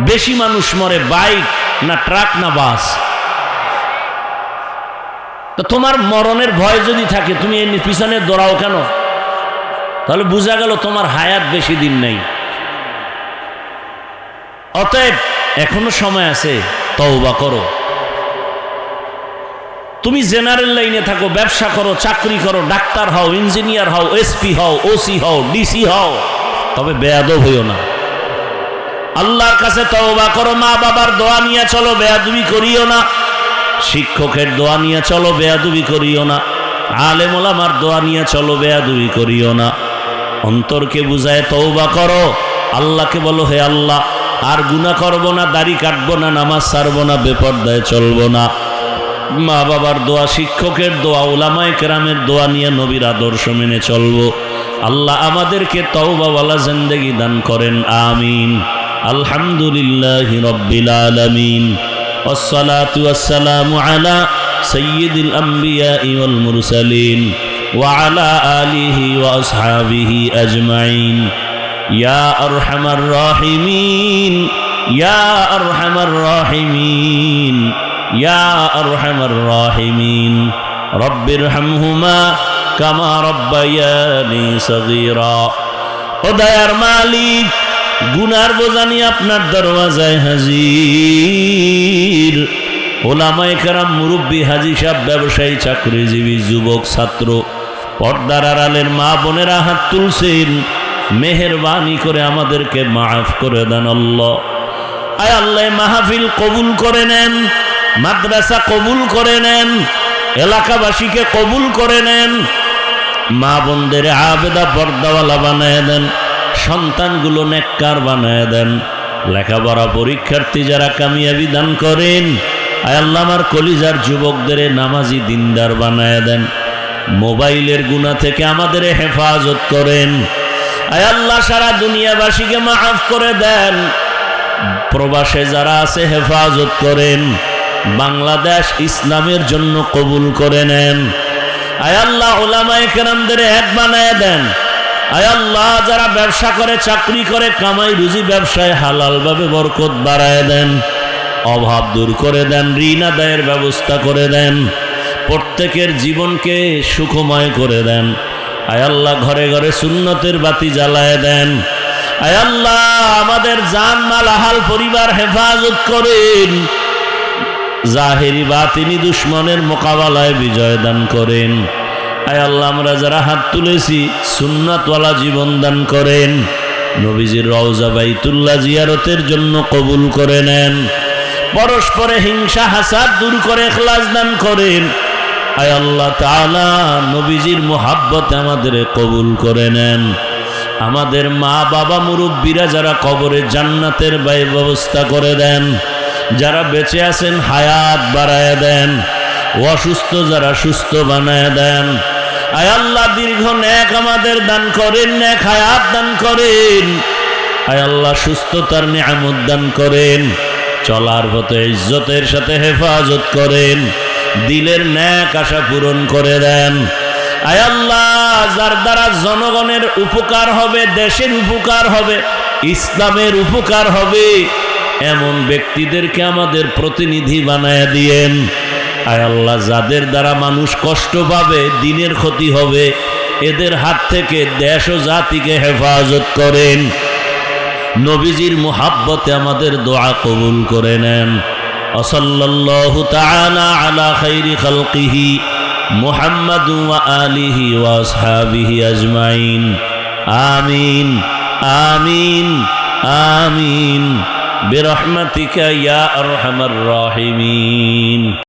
বেশি মানুষ মরে বাইক না ট্রাক না বাস? তো তোমার মরণের ভয় যদি থাকে, তুমি এর পিছনে দৌড়াও কেন? তাহলে বোঝা গেল তোমার হায়াত বেশি দিন নেই। অতএব এখনো সময় আছে, তওবা করো। তুমি জেনারেল লাইনে থাকো, ব্যবসা করো, চাকরি করো, ডাক্তার হও, ইঞ্জিনিয়ার হও, এসপি হও, ওসি হও, ডিসি হও, তবে বেয়াদব হইও না। আল্লাহর কাছে তওবা করো। মা বাবার দোয়া নিয়ে চলো, বেয়াদবি করিও না। শিক্ষকের দোয়া নিয়ে চলো, বেয়াদবি করিও না। আলেম ওলামার দোয়া নিয়ে চলো, বেয়াদবি করিও না। অন্তরকে বুঝায় তওবা করো। আল্লাহকে বলো, হে আল্লাহ, আর গুনাহ করবো না, দাড়ি কাটবো না, নামাজ ছাড়বো না, বেপরদায় চলবো না। মা বাবার দোয়া, শিক্ষকের দোয়া, উলামায়ে কেরামের দোয়া নিয়ে নবীর আদর্শ মেনে চলবো। আল্লাহ আমাদেরকে তওবাওয়ালা জিন্দেগি দান করেন, আমিন। আলহামদুলিল্লাহি রাব্বিল আলামিন, ওয়াসসালাতু ওয়াসসালামু আলা সাইয়্যিদিল আমবিয়াই ওয়াল মুরসালিন ওয়া আলা আলিহি ওয়া আসহাবিহি আজমাইন। ইয়া আরহামার রাহিমিন, ইয়া আরহামার রাহিমিন, ইয়া আরহামার রাহিমিন। রব্বিরহামহুমা কামা রাব্বায়ানি সগীরা। ও দয়ার মালিক, গুনার বোঝা নিয়ে আপনার দরওয়াজায় হাজির। ওলামায়ে কেরাম, মুরব্বী, হাজী সাহেব, ব্যবসায়ী, চাকরিজীবী, যুবক, ছাত্র, পর্দার আড়ালের মা বোনেরা হাত তুলছেন। মেহেরবানি করে আমাদেরকে মাফ করে দেন আল্লাহ। আয় আল্লাহ, মাহফিল কবুল করে নেন, মাদ্রাসা কবুল করে নেন, এলাকাবাসীকে কবুল করে নেন, মা বোনদের আবেদা পর্দাওয়ালা বানায় দেন, সন্তানগুলো নেককার বানায় দেন, লেখাপড়া পরীক্ষার্থী যারা কামিয়াবি দান করেন। আয় আল্লাহ, আমার কলিজার যুবকদের নামাজি দিনদার বানায় দেন। মোবাইলের গুনাহ থেকে আমাদের হেফাজত করেন। আয় আল্লাহ, সারা দুনিয়াবাসীকে মাফ করে দেন। প্রবাসে যারা আছে হেফাজত করেন। বাংলাদেশ ইসলামের জন্য কবুল করে নেন। আয় আল্লাহ, উলামায়ে কেরামদের এক বানায় দেন। আয় আল্লাহ, যারা ব্যবসা করে, চাকরি করে, কামাই রুজি ব্যবসায় হালালভাবে বরকত বাড়ায় দেন, অভাব দূর করে দেন, ঋণ আদায়ের ব্যবস্থা করে দেন, প্রত্যেকের জীবনকে সুখময় করে দেন। আয় আল্লাহ, ঘরে ঘরে সুন্নতের বাতি জ্বালায় দেন। আয় আল্লাহ, আমাদের জান মাল আহাল পরিবার হেফাজত করেন। জাহেরি বাতিনি দুশ্মনের মোকাবেলায় বিজয় দান করেন। আয় আল্লাহ, আমরা যারা হাত তুলেছি সুন্নাতওয়ালা জীবন দান করেন। নবীজির রওজা বাইতুল্লাহ জিয়ারতের জন্য কবুল করে নেন। পরস্পরে হিংসা হাসাদ দূর করে ইখলাস দান করেন। আয় আল্লাহ তাআলা, নবীজির মুহাব্বতে আমাদের কবুল করে নেন। আমাদের মা বাবা মুরব্বীরা যারা কবরে, জান্নাতের ব্যবস্থা করে দেন। যারা বেঁচে আছেন হায়াত বাড়ায় দেন। অসুস্থ যারা সুস্থ বানায় দেন। আয় আল্লাহ, দীর্ঘ নেক আমাদের দান করেন, নেক হায়াত দান করেন। আয় আল্লাহ, সুস্থতার নিয়ামত দান করেন। চলার পথে ইজ্জতের সাথে হেফাজত করেন। দিলের নেক আশা পূরণ করে দেন। আয় আল্লাহ, যার দ্বারা জনগণের উপকার হবে, দেশের উপকার হবে, ইসলামের উপকার হবে, এমন ব্যক্তিদেরকে আমাদের প্রতিনিধি বানায় দিয়েন। আয় আল্লাহ, যাদের দ্বারা মানুষ কষ্ট পাবে, দিনের ক্ষতি হবে, এদের হাত থেকে দেশ ও জাতিকে হেফাজত করেন। নবীজির মুহাব্বতে আমাদের দোয়া কবুল করে নেন। সাল্লাল্লাহু তাআলা আলা খাইরি খালকিহি মুহাম্মাদ ওয়া আলিহি ওয়া আসহাবিহি আজমাইন। আমিন আমিন আমিন বিরহমাতিকা ইয়া আরহামার রাহিমিন।